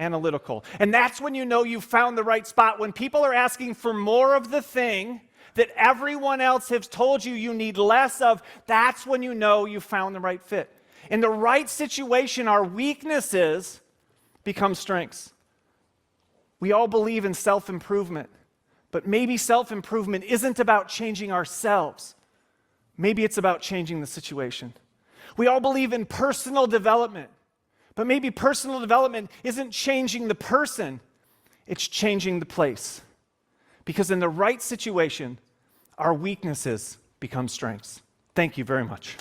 analytical. And that's when you know you've found the right spot. When people are asking for more of the thing that everyone else has told you you need less of, that's when you know you've found the right fit. In the right situation, our weaknesses become strengths. We all believe in self-improvement, but maybe self-improvement isn't about changing ourselves. Maybe it's about changing the situation. We all believe in personal development, but maybe personal development isn't changing the person, it's changing the place. Because in the right situation, our weaknesses become strengths. Thank you very much.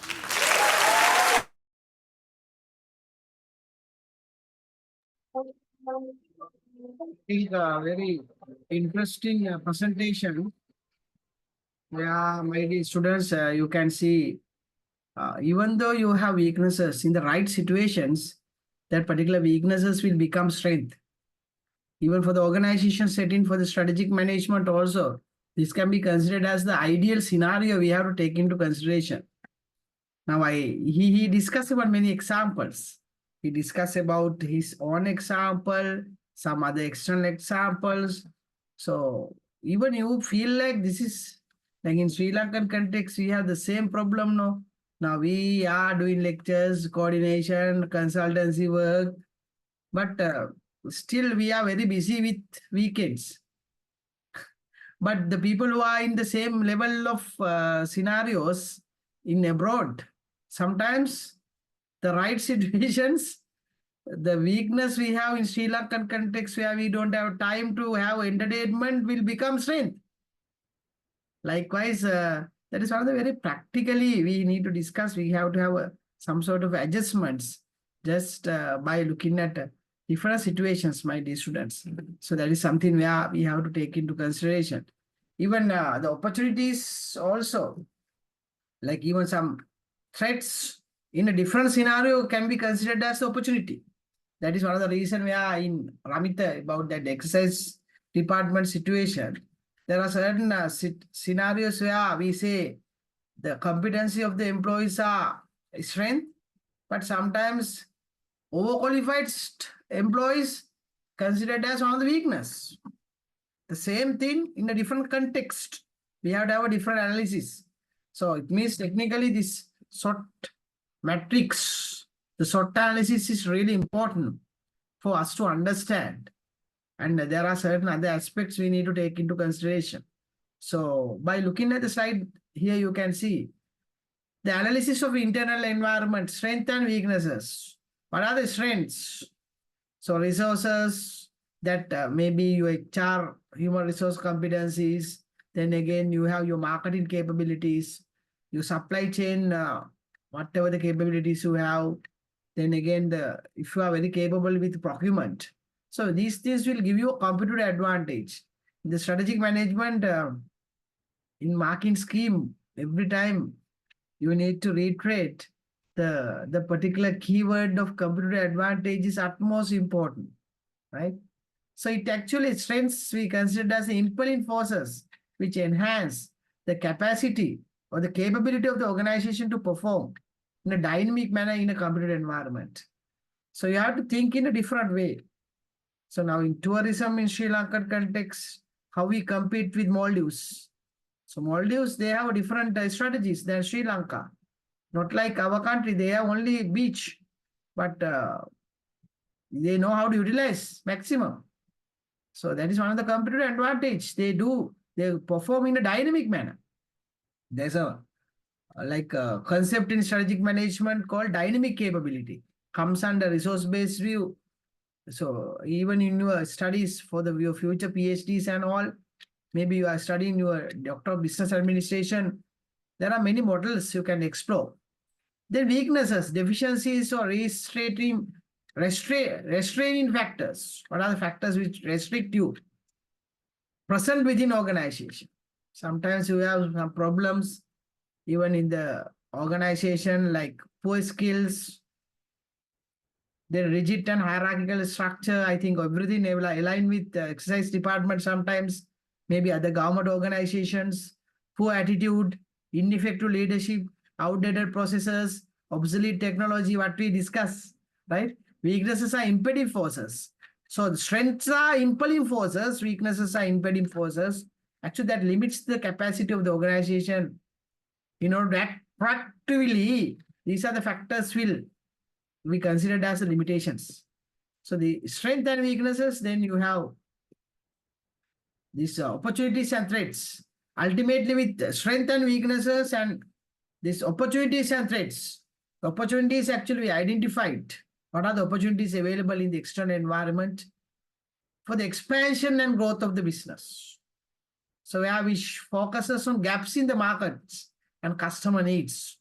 It's a very interesting presentation. Yeah, my dear students, you can see, even though you have weaknesses in the right situations, that particular weaknesses will become strength. Even for the organization setting for the strategic management also, this can be considered as the ideal scenario we have to take into consideration. Now, he discussed about many examples. He discussed about his own example, some other external examples. So even you feel like this is, like in Sri Lankan context, we have the same problem, no? Now we are doing lectures, coordination, consultancy work, but still we are very busy with weekends. But the people who are in the same level of scenarios in abroad, sometimes the right situations, the weakness we have in Sri Lankan context where we don't have time to have entertainment will become strength. Likewise, that is one of the very practically we need to discuss. We have to have some sort of adjustments just by looking at different situations, my dear students. So that is something where we have to take into consideration. Even the opportunities also, like even some threats in a different scenario can be considered as opportunity. That is one of the reason we are in Ramita about that exercise department situation. There are certain scenarios where we say the competency of the employees are strength, but sometimes overqualified employees considered as one of the weakness. The same thing in a different context. We have to have a different analysis. So it means technically this SWOT matrix, the SWOT analysis is really important for us to understand. And there are certain other aspects we need to take into consideration. So by looking at the slide here, you can see the analysis of internal environment, strengths and weaknesses. What are the strengths? So resources that maybe your HR, human resource competencies. Then again, you have your marketing capabilities, your supply chain, whatever the capabilities you have. Then again, if you are very capable with procurement. So these things will give you a competitive advantage. In the strategic management, in marking scheme, every time you need to reiterate the particular keyword of competitive advantage is utmost important, right? So it actually strengths we consider as the impelling forces which enhance the capacity or the capability of the organization to perform in a dynamic manner in a competitive environment. So you have to think in a different way. So now in tourism in Sri Lankan context, how we compete with Maldives. So Maldives, they have different strategies than Sri Lanka. Not like our country, they have only beach, but they know how to utilize maximum. So that is one of the competitive advantage. They perform in a dynamic manner. There's a concept in strategic management called dynamic capability. Comes under resource-based view. So even in your studies for your future PhDs and all, maybe you are studying your Doctor of Business Administration, there are many models you can explore. Then weaknesses, deficiencies or restraining factors. What are the factors which restrict you? Present within organization. Sometimes you have some problems even in the organization like poor skills, the rigid and hierarchical structure. I think everything will align with the exercise department sometimes, maybe other government organizations, poor attitude, ineffective leadership, outdated processes, obsolete technology, what we discuss, right? Weaknesses are impeding forces. So the strengths are impelling forces, weaknesses are impeding forces. Actually, that limits the capacity of the organization. You know, that practically, these are the factors we considered as the limitations. So the strength and weaknesses, then you have these opportunities and threats. Ultimately, with strength and weaknesses and these opportunities and threats, the opportunities actually we identified. What are the opportunities available in the external environment for the expansion and growth of the business? So where we focuses on gaps in the markets and customer needs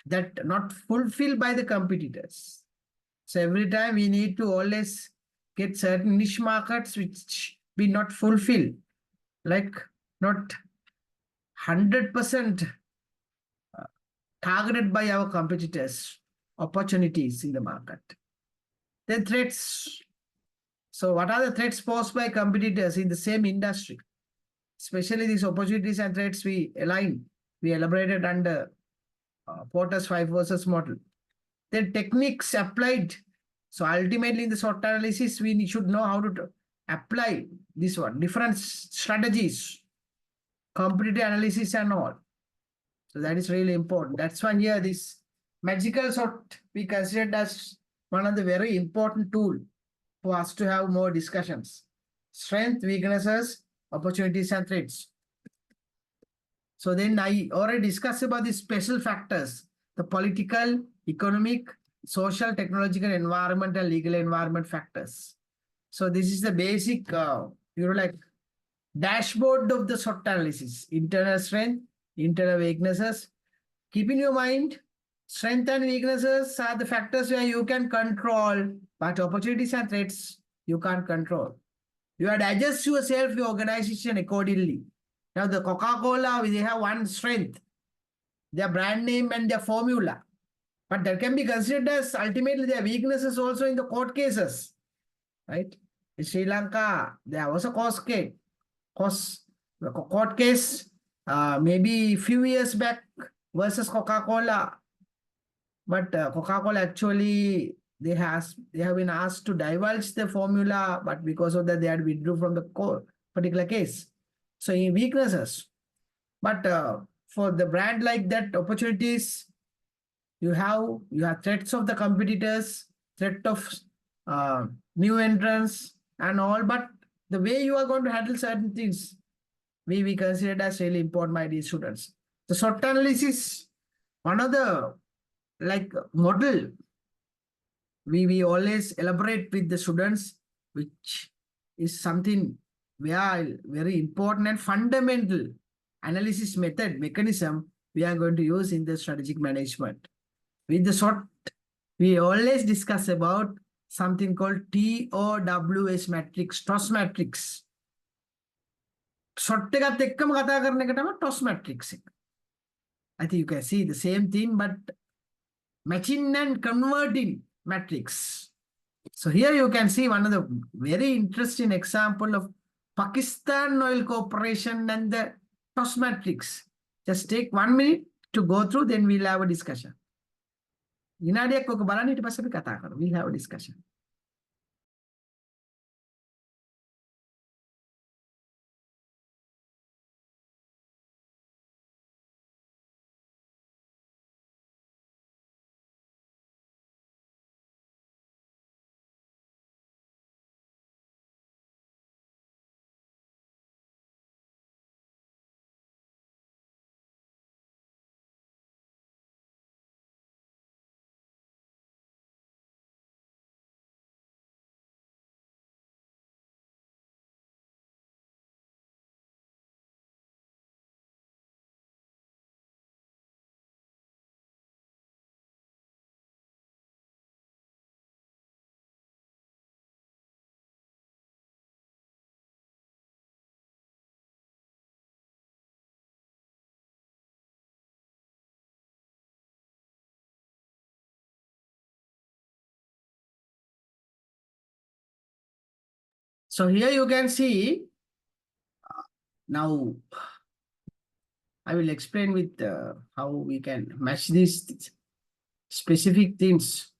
that not fulfilled by the competitors. So every time we need to always get certain niche markets which be not fulfilled, like not 100% targeted by our competitors, opportunities in the market. Then threats. So what are the threats posed by competitors in the same industry? Especially these opportunities and threats we elaborated under Porter's 5 versus model. Then techniques applied. So ultimately in the SWOT analysis, we should know how to apply this one, different strategies, competitive analysis and all. So that is really important. That's why here this magical SWOT we considered as one of the very important tool for us to have more discussions. Strength, weaknesses, opportunities and threats. So then I already discussed about the special factors, the political, economic, social, technological, environmental, legal environment factors. So this is the basic, dashboard of the SWOT analysis, internal strength, internal weaknesses. Keep in your mind, strength and weaknesses are the factors where you can control, but opportunities and threats you can't control. You have to adjust yourself, your organization accordingly. Now the Coca-Cola, they have one strength, their brand name and their formula. But that can be considered as ultimately their weaknesses also in the court cases, right? In Sri Lanka, there was a court case, maybe few years back versus Coca-Cola. But Coca-Cola actually, they have been asked to divulge the formula, but because of that, they had withdrew from the particular case. So in weaknesses, but for the brand like that, opportunities, you have threats of the competitors, threat of new entrants and all, but the way you are going to handle certain things, we consider as really important, my dear students. The SWOT analysis, one of the like model, we always elaborate with the students, which is something very important and fundamental analysis mechanism we are going to use in the strategic management. With the SWOT, we always discuss about something called TOWS matrix, TOS matrix. SWOT එකත් එක්කම කතා කරන එක තමයි TOS matrix එක. I think you can see the same thing, but matching and converting matrix. So here you can see one of the very interesting example of Pakistan Oil Corporation and the TOS matrix. Just take 1 minute to go through, then we'll have a discussion. විනාඩියක් ඔක බලන්න ඊට පස්සේ අපි කතා කරමු. We'll have a discussion. So here you can see, now I will explain with how we can match these specific things.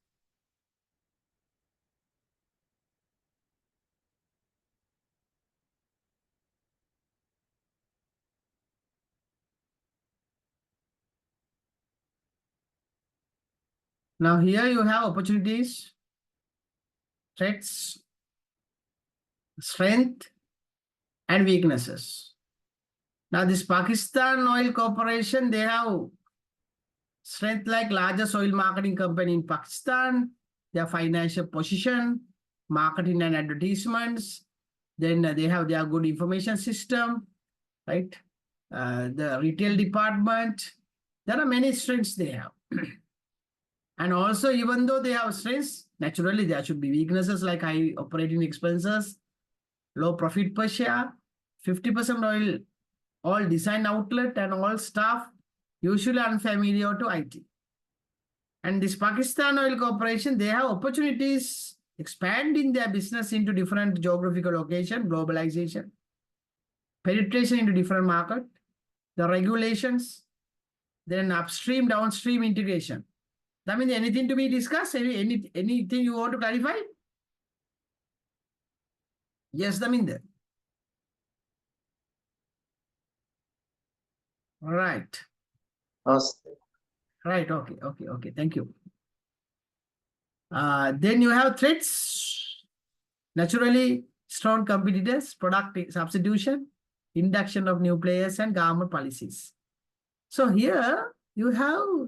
Now here you have opportunities, threats, strength and weaknesses. Now this Pakistan Oil Corporation, they have strength like largest oil marketing company in Pakistan, their financial position, marketing and advertisements, then they have their good information system, right? The retail department, there are many strengths they have. And also, even though they have strengths, naturally there should be weaknesses like high operating expenses, low profit per share, 50% oil, all design outlet and all staff usually unfamiliar to IT. And this Pakistan Oil Corporation, they have opportunities expanding their business into different geographical location, globalization, penetration into different market, the regulations, then upstream, downstream integration. That means anything to be discussed? Anything you want to clarify? Yes, Daminder. All right. Right. Okay. Thank you. Then you have threats. Naturally, strong competitors, product substitution, induction of new players, and government policies. So here you have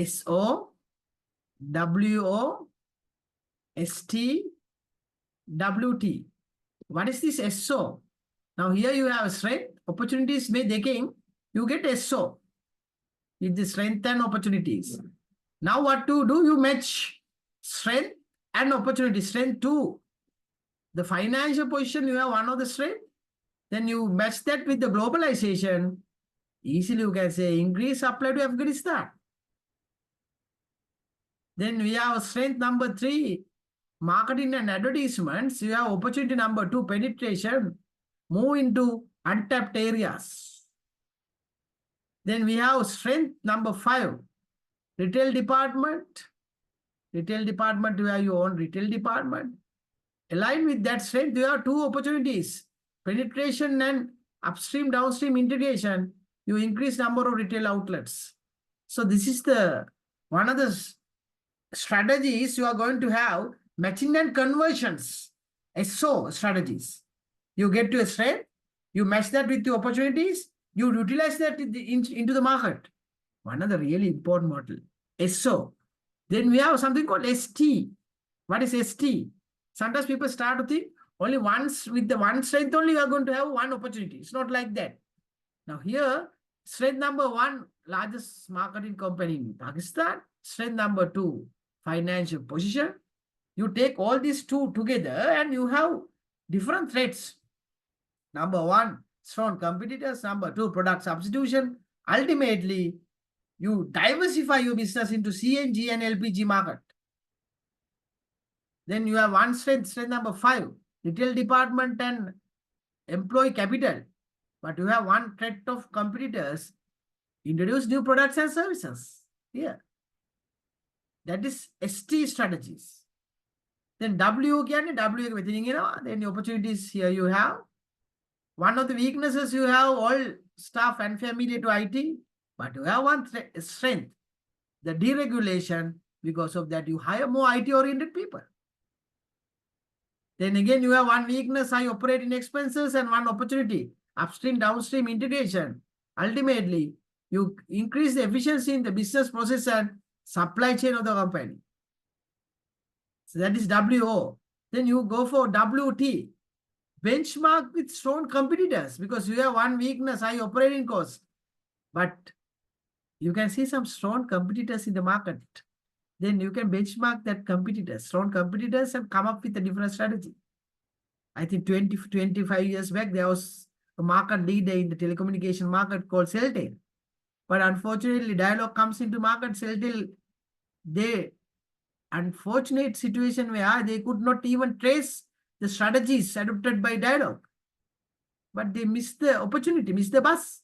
SO, WO, ST, WT. What is this SO? Now here you have strength, opportunities may deking, you get SO with the strength and opportunities. Now what to do? You match strength and opportunity. Strength to the financial position, you have one of the strength. Then you match that with the globalization. Easily you can say increase supply to Afghanistan. Then we have strength number 3, marketing and advertisements. You have opportunity number 2, penetration, move into untapped areas. Then we have strength number 5, retail department. Retail department, you have your own retail department. Aligned with that strength, you have 2 opportunities, penetration and upstream, downstream integration. You increase number of retail outlets. So this is the one of the strategies you are going to have, matching and conversions, SO strategies. You get to a strength, you match that with the opportunities, you utilize that into the market. One of the really important model, SO. Then we have something called ST. What is ST? Sometimes people start to think only once with the one strength only you are going to have one opportunity. It's not like that. Now here, strength number 1, largest marketing company in Pakistan. Strength number 2, financial position. You take all these 2 together and you have different threats. Number 1, strong competitors. Number 2, product substitution. Ultimately, you diversify your business into CNG and LPG market. Then you have one strength number 5, retail department and employee capital. But you have one threat of competitors, introduce new products and services here. That is ST strategies. Then W again, W then the opportunities here you have. One of the weaknesses you have all staff unfamiliar to IT, but you have one strength, the deregulation. Because of that, you hire more IT-oriented people. Then again, you have one weakness, high operating expenses, and one opportunity, upstream, downstream integration. Ultimately, you increase the efficiency in the business process and supply chain of the company. So that is WO. Then you go for WT, benchmark with strong competitors, because you have one weakness, high operating cost. But you can see some strong competitors in the market. Then you can benchmark that competitors, strong competitors, and come up with a different strategy. I think 25 years back, there was a market leader in the telecommunication market called Celtel. But unfortunately, Dialog comes into market. Celtel, they unfortunate situation where they could not even trace the strategies adopted by Dialog. But they missed the opportunity, missed the bus.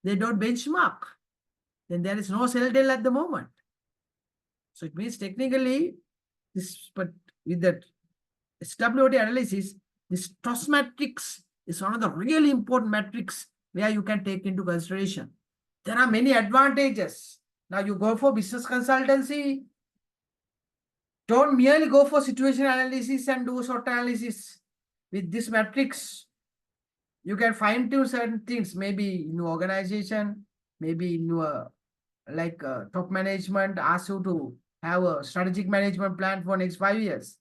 They don't benchmark. Then there is no Celtel at the moment. So it means technically, this, but with that SWOT analysis, this TOS matrix is one of the really important metrics where you can take into consideration. There are many advantages. Now you go for business consultancy. Don't merely go for situation analysis and do SWOT analysis. With this matrix, you can fine tune certain things, maybe in your organization, maybe in your top management asks you to have a strategic management plan for next 5 years.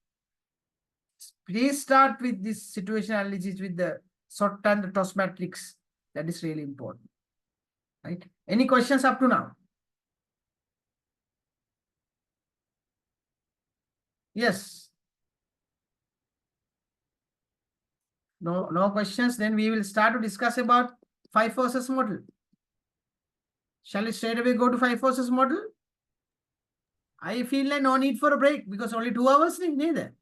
Please start with this situation analysis with the SWOT and the TOS matrix. That is really important. Right? Any questions up to now? Yes. No questions. Then we will start to discuss about 5 forces model. Shall we straight away go to 5 forces model? I feel like no need for a break because only 2 hours neither.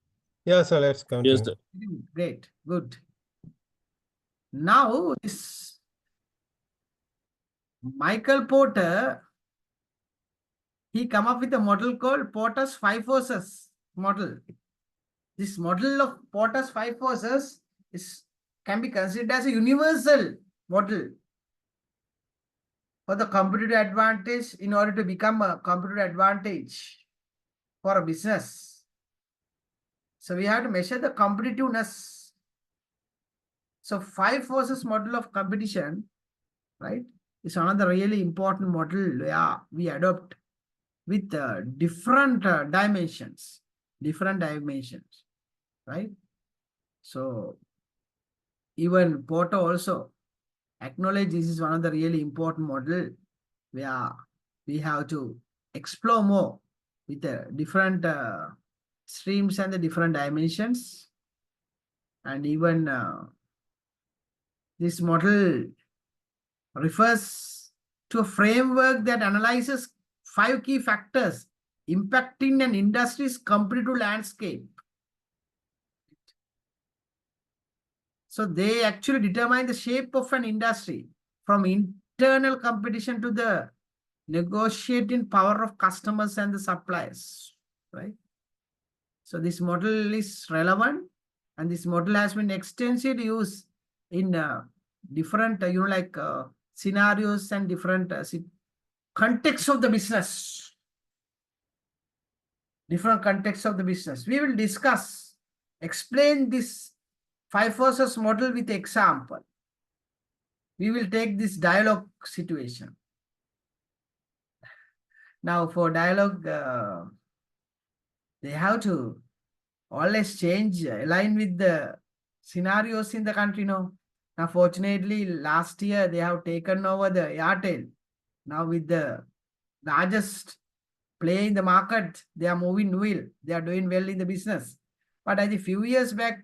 Yeah, so let's continue. Yes, sir. Great, good. Now this Michael Porter, he come up with a model called Porter's 5 forces model. This model of Porter's 5 forces can be considered as a universal model for the competitive advantage in order to become a competitive advantage for a business. So we have to measure the competitiveness. So 5 forces model of competition, right, is another really important model where we adopt with different dimensions, right? So even Porter also acknowledge this is one of the really important model where we have to explore more with the different streams and the different dimensions. And even this model refers to a framework that analyzes 5 key factors impacting an industry's competitive landscape. So they actually determine the shape of an industry from internal competition to the negotiating power of customers and the suppliers, right? So this model is relevant, and this model has been extensively used in different, scenarios and different contexts of the business. Different contexts of the business. We will discuss, explain this 5 forces model with example. We will take this dialogue situation. Now for dialogue, they have to always change, align with the scenarios in the country now. Now fortunately, last year they have taken over the Airtel. Now with the largest player in the market, they are moving well. They are doing well in the business. But I think a few years back,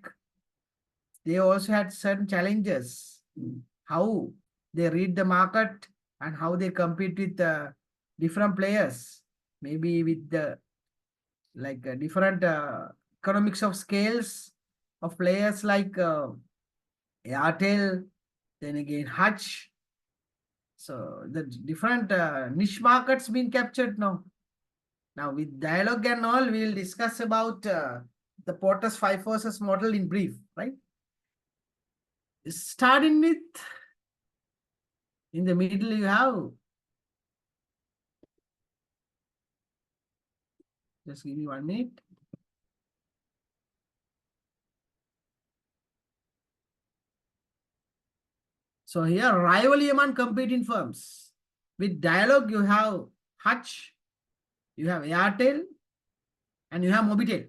they also had certain challenges. How they read the market and how they compete with different players. Maybe with the different economics of scales of players like Airtel, then again Hutch. So the different niche markets being captured now. Now with dialogue and all, we will discuss about the Porter's 5 forces model in brief, right? Starting with, in the middle you have, just give me 1 minute. So here, rivalry among competing firms. With dialogue, you have Hutch, you have Airtel, and you have Mobitel.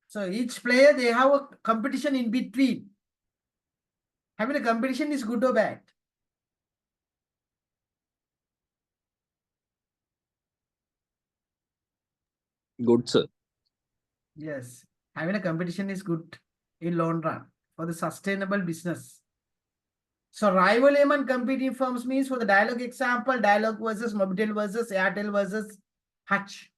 So each player, they have a competition in between. Having a competition is good or bad? Good, sir. Yes, having a competition is good in long run for the sustainable business. So rivalry among competing firms means, for the dialogue example, dialogue versus Mobitel versus Airtel versus Hutch.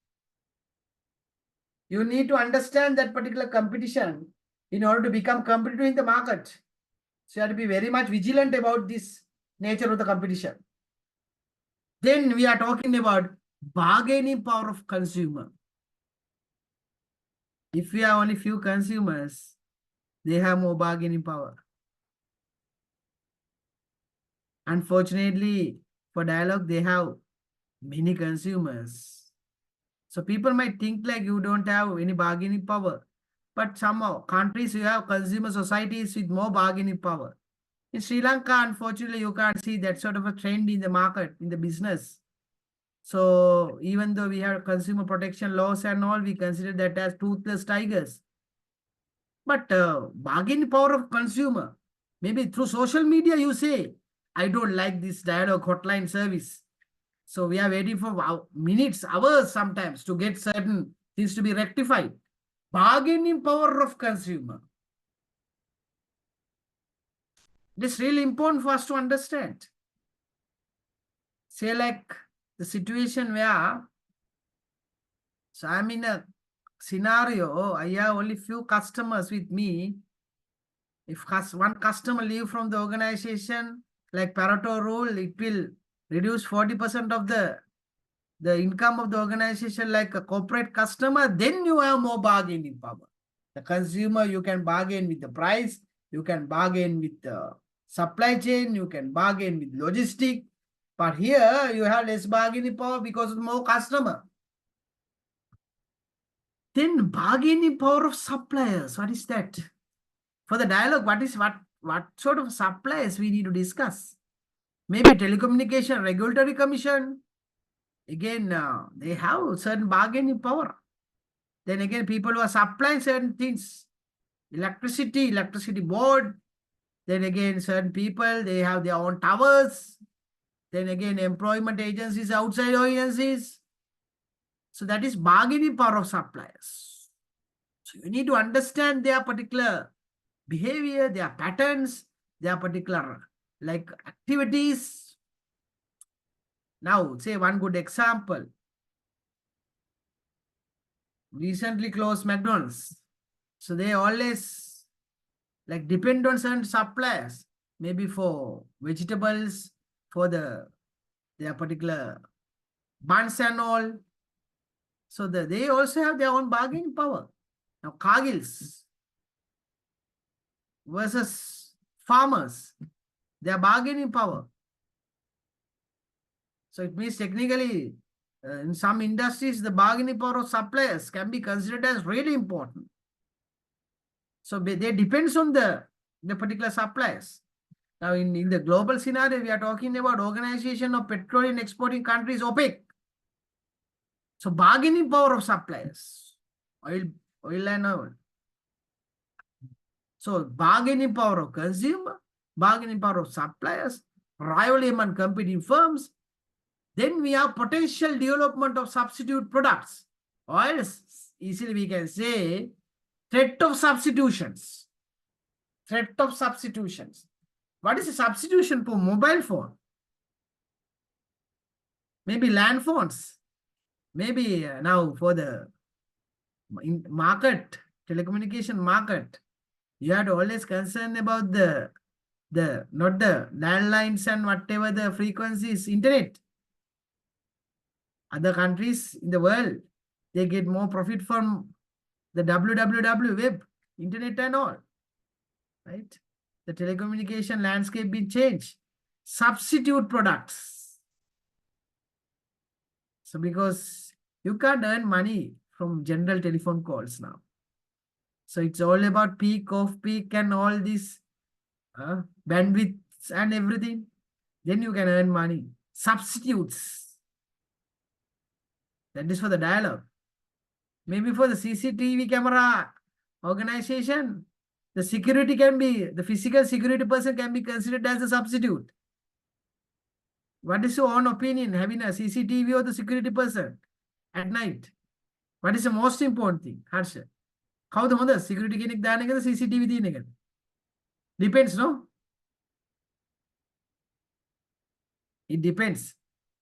You need to understand that particular competition in order to become competitive in the market. So you have to be very much vigilant about this nature of the competition. Then we are talking about bargaining power of consumer. If we have only few consumers, they have more bargaining power. Unfortunately, for dialogue, they have many consumers. So people might think like you don't have any bargaining power. But somehow, countries you have consumer societies with more bargaining power. In Sri Lanka, unfortunately, you can't see that sort of a trend in the market, in the business. So even though we have consumer protection laws and all, we consider that as toothless tigers. But bargaining power of consumer, maybe through social media, you say, I don't like this dialogue hotline service. So we are waiting for minutes, hours sometimes to get certain things to be rectified. Bargaining power of consumer. It is really important for us to understand. Say like the situation where, so I'm in a scenario, I have only few customers with me. If one customer leave from the organization, like Pareto rule, it will reduce 40% of the income of the organization, like a corporate customer, then you have more bargaining power. The consumer, you can bargain with the price, you can bargain with the supply chain, you can bargain with logistic. But here you have less bargaining power because of more customer. Then bargaining power of suppliers, what is that? For the dialogue, what sort of suppliers we need to discuss? Maybe telecommunication regulatory commission. Again, they have certain bargaining power. Then again, people who are supplying certain things, electricity board. Then again, certain people, they have their own towers. Then again, employment agencies, outside agencies. So that is bargaining power of suppliers. So you need to understand their particular behavior, their patterns, their particular activities. Now, say one good example. recently closed McDonald's. So they always like depend on certain suppliers, maybe for vegetables, for their particular buns and all. So they also have their own bargaining power. Now Cargills versus farmers, their bargaining power. So it means technically, in some industries, the bargaining power of suppliers can be considered as really important. So they depends on the particular suppliers. Now in the global scenario, we are talking about Organization of Petroleum Exporting Countries, OPEC. So bargaining power of suppliers, oil and oil. So bargaining power of consumer, bargaining power of suppliers, rivalry among competing firms. Then we have potential development of substitute products. Or else, easily we can say threat of substitutions. Threat of substitutions. What is a substitution for mobile phone? Maybe land phones. Maybe now for the market, telecommunication market, you have to always concern about not the landlines and whatever the frequencies, internet. Other countries in the world, they get more profit from the www web, internet and all, right? The telecommunication landscape been changed. Substitute products. So because you can't earn money from general telephone calls now. So it's all about peak, off peak and all this bandwidths and everything. Then you can earn money. Substitutes. That is for the dialogue. Maybe for the CCTV camera organization, the security can be, the physical security person can be considered as a substitute. What is your own opinion, having a CCTV or the security person at night? What is the most important thing? Harsha. How the mother security kenek dane the CCTV dine? Depends, no? It depends.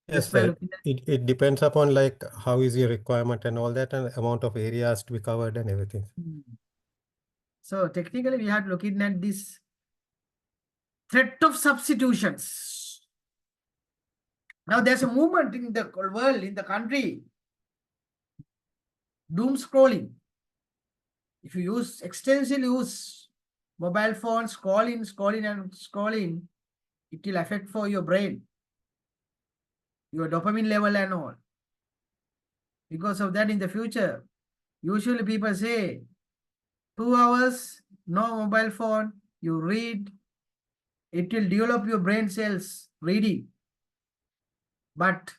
Yes, Just by sir. looking at It depends upon like how is your requirement and all that, and amount of areas to be covered and everything. So technically we have looking at this threat of substitutions. Now there's a movement in the world, in the country, doom scrolling. If you extensively use mobile phones, scrolling, it will affect for your brain, your dopamine level and all. Because of that in the future, usually people say 2 hours, no mobile phone, you read, it will develop your brain cells reading. But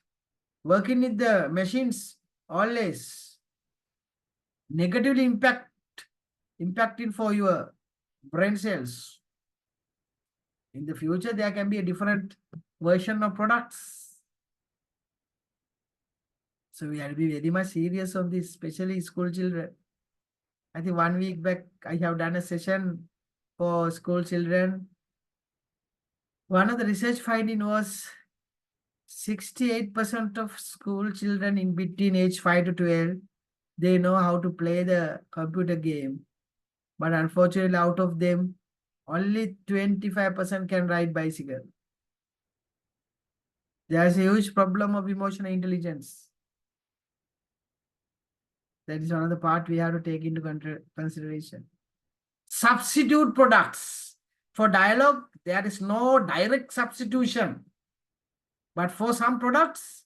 working with the machines always negatively impacting for your brain cells. In the future, there can be a different version of products. So we have to be very much serious on this, especially school children. I think 1 week back, I have done a session for school children. One of the research finding was 68% of school children in between age 5 to 12, they know how to play the computer game. But unfortunately, out of them, only 25% can ride bicycle. There's a huge problem of emotional intelligence. That is another part we have to take into consideration. Substitute products. For dialogue, there is no direct substitution. But for some products,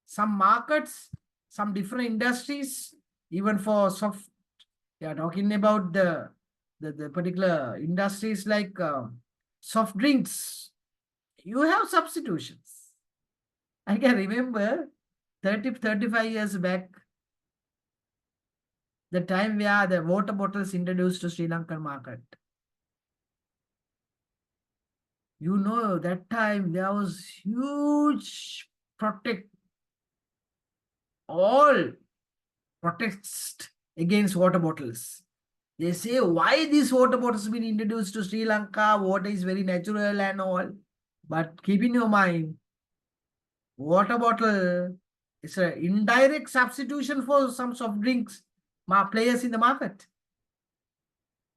some markets, some different industries, even for soft, we are talking about the particular industries like soft drinks, you have substitutions. I can remember 35 years back, the time where the water bottles introduced to Sri Lankan market. You know, that time there was huge protest against water bottles. They say, why these water bottles been introduced to Sri Lanka? Water is very natural and all. But keep in your mind, water bottle is an indirect substitution for some soft drinks players in the market.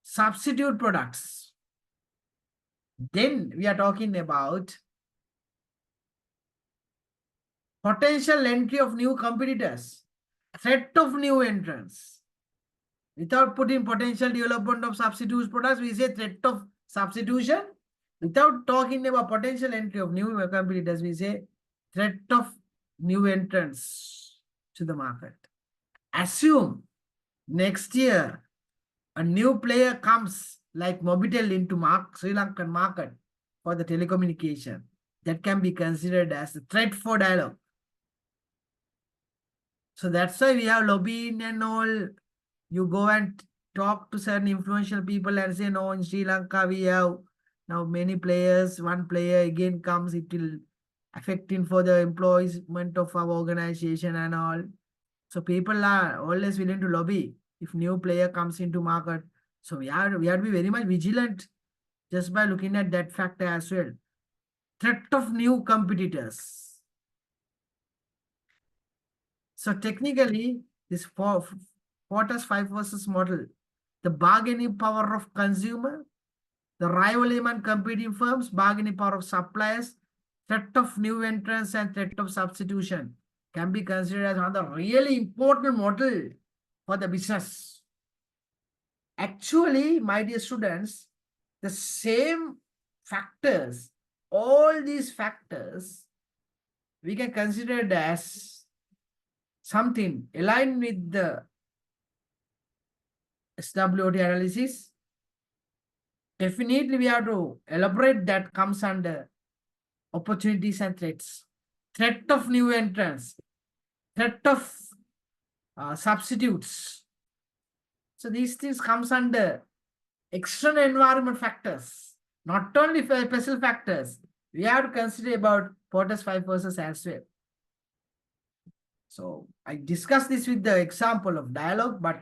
Substitute products. Then we are talking about potential entry of new competitors, threat of new entrants. Without putting potential development of substitute products, we say threat of substitution. Without talking about potential entry of new competitors, we say threat of new entrants to the market. Assume next year a new player comes like Mobitel into Sri Lankan market for the telecommunication. That can be considered as a threat for dialogue. So that's why we have lobbying and all. You go and talk to certain influential people and say, no, in Sri Lanka we have now many players. One player again comes, it will affecting for the employment of our organization and all. So people are always willing to lobby if new player comes into market. So we have to be very much vigilant just by looking at that factor as well. Threat of new competitors. So technically, this Porter's 5 versus model, the bargaining power of consumer, the rival among competing firms, bargaining power of suppliers, threat of new entrants and threat of substitution can be considered as one of the really important model for the business. Actually, my dear students, the same factors, all these factors, we can consider it as something aligned with the SWOT analysis. Definitely, we have to elaborate that comes under opportunities and threats. Threat of new entrants, threat of substitutes. So these things comes under external environment factors, not only special factors. We have to consider about Porter's 5 versus as well. So I discussed this with the example of dialogue, but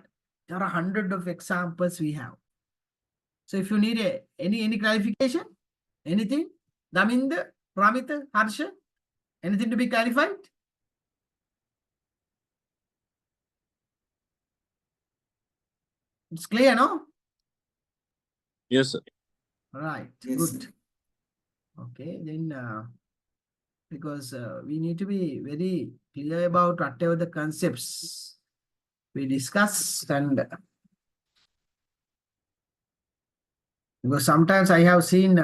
there are hundreds of examples we have. So if you need any clarification, anything, Daminda, Ramita, Harsha, anything to be clarified? It's clear, no? Yes, sir. Right, Yes, good. sir. Okay, then because we need to be very clear about whatever the concepts we discuss, and because sometimes I have seen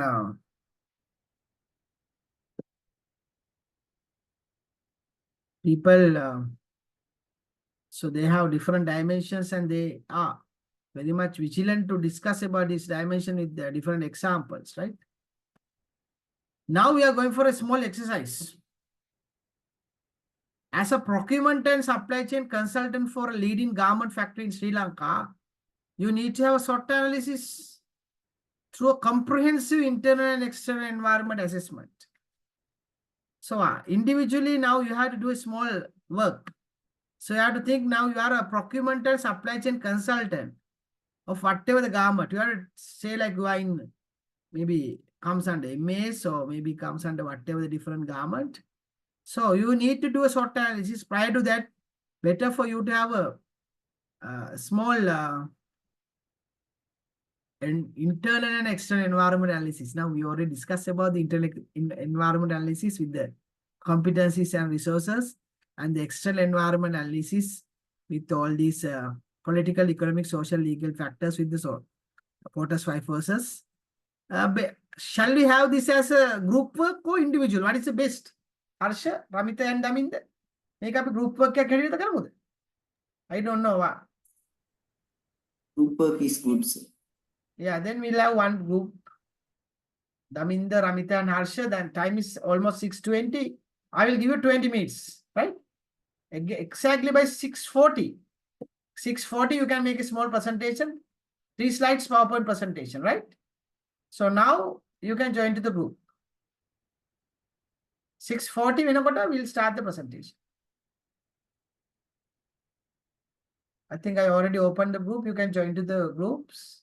people, so they have different dimensions and they are very much vigilant to discuss about this dimension with the different examples, right? Now we are going for a small exercise. As a procurement and supply chain consultant for a leading garment factory in Sri Lanka, you need to have a SWOT analysis through a comprehensive internal and external environment assessment. So individually now you have to do a small work. So you have to think now you are a procurement and supply chain consultant of whatever the garment. You have to say like you are in, maybe comes under MAs or maybe comes under whatever the different garment. So you need to do a SWOT analysis. Prior to that, better for you to have a small internal and external environment analysis. Now we already discussed about the internal environment analysis with the competencies and resources, and the external environment analysis with all these political, economic, social, legal factors with the Porter's 5 versus. Shall we have this as a group work or individual? What is the best? Harsha, Ramita and Daminda? Make up a group work. I don't know. Group work is good, sir. Yeah, then we'll have one group. Daminda, Ramita and Harsha. Then time is almost 6:20. I will give you 20 minutes, right? Exactly by 6:40. 6:40, you can make a small presentation. 3 slides PowerPoint presentation, right? So now you can join to the group. 6:40, we'll start the presentation. I think I already opened the group. You can join to the groups.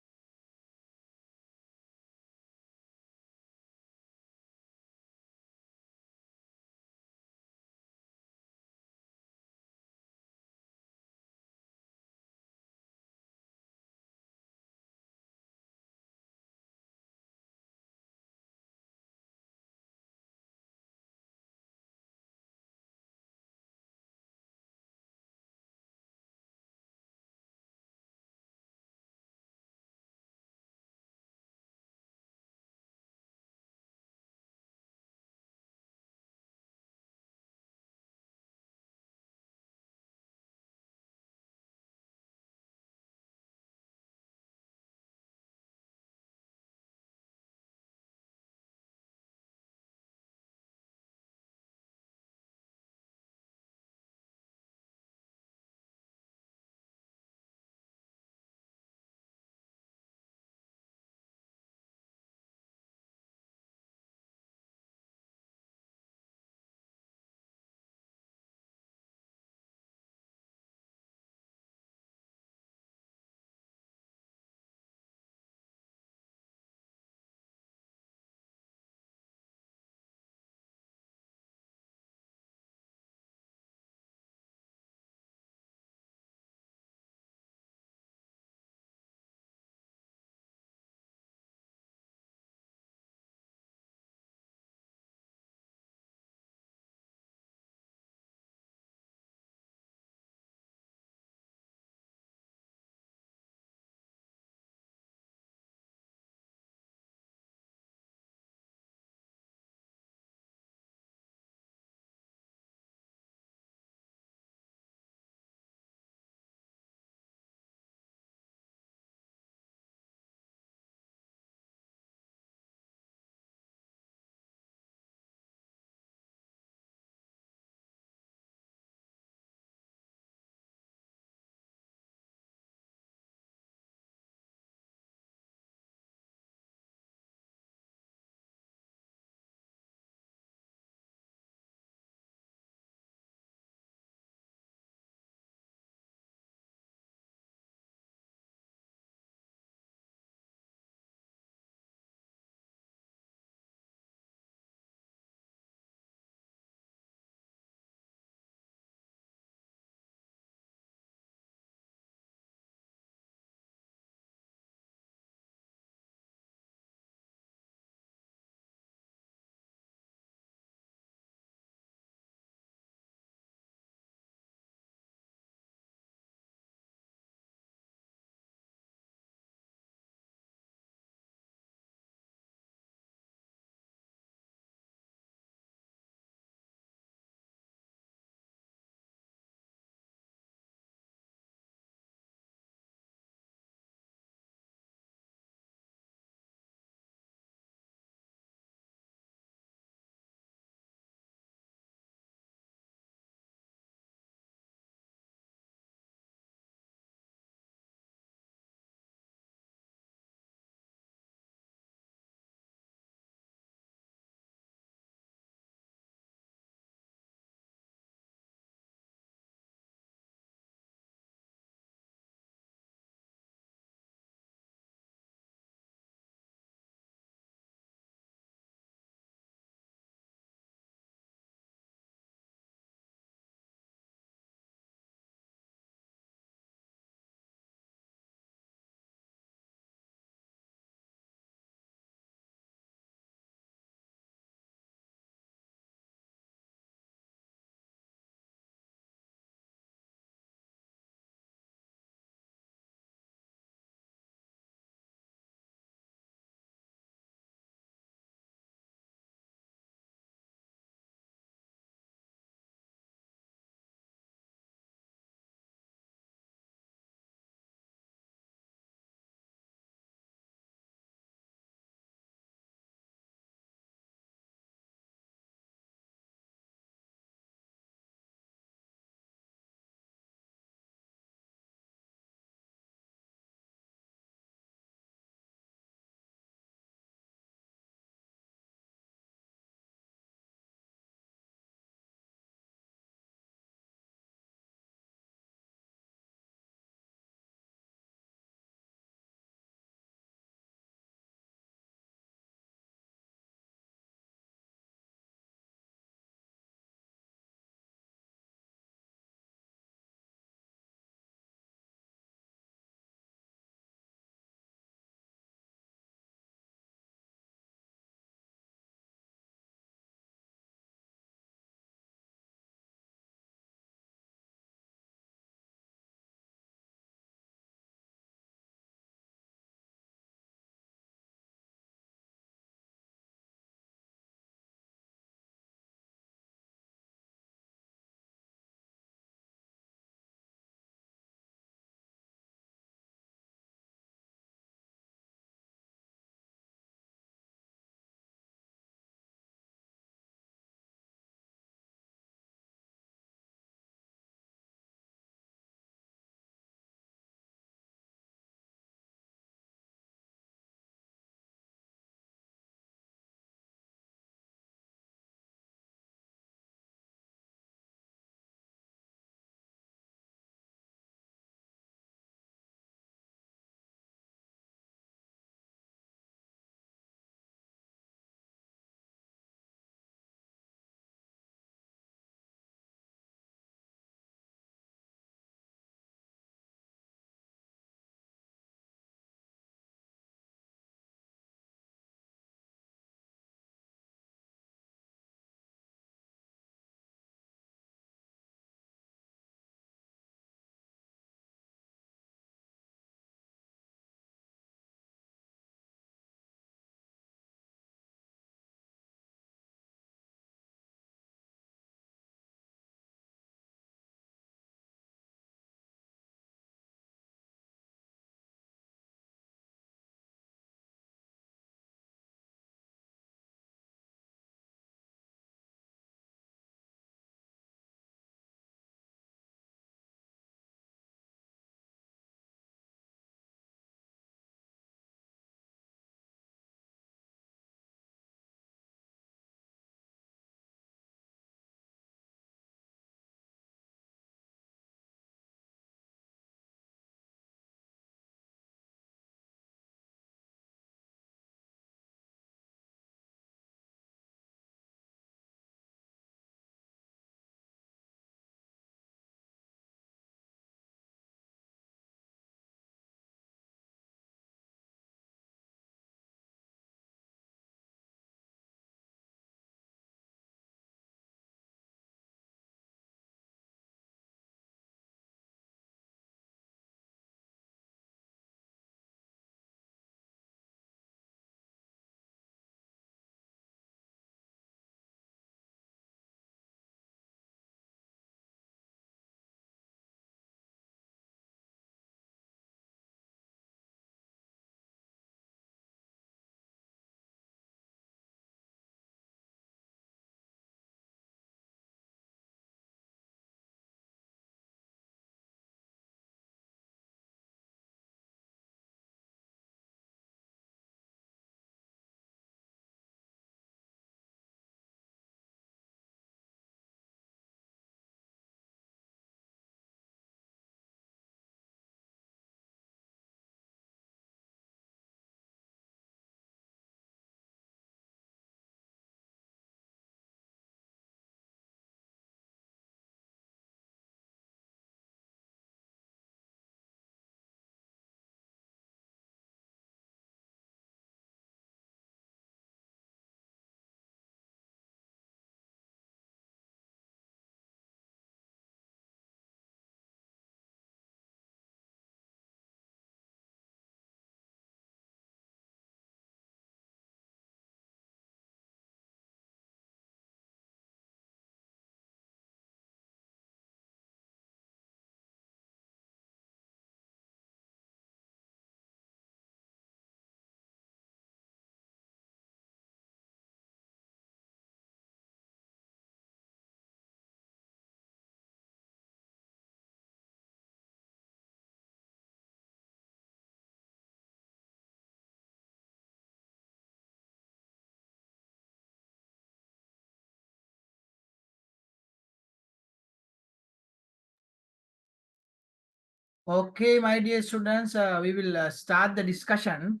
Okay, my dear students, we will start the discussion.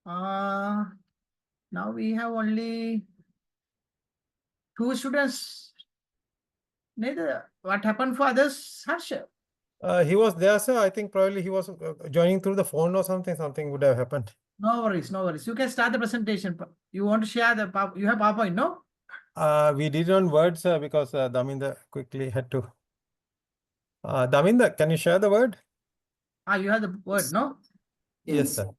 Now we have only 2 students. Neither. What happened for others, Harsha? He was there, sir. I think probably he was joining through the phone or something. Something would have happened. No worries, no worries. You can start the presentation. You want to share the you have PowerPoint, no? We did on Word, sir, because Daminda quickly had to. Daminda, can you share the Word? You have the word, no? Yes, sir.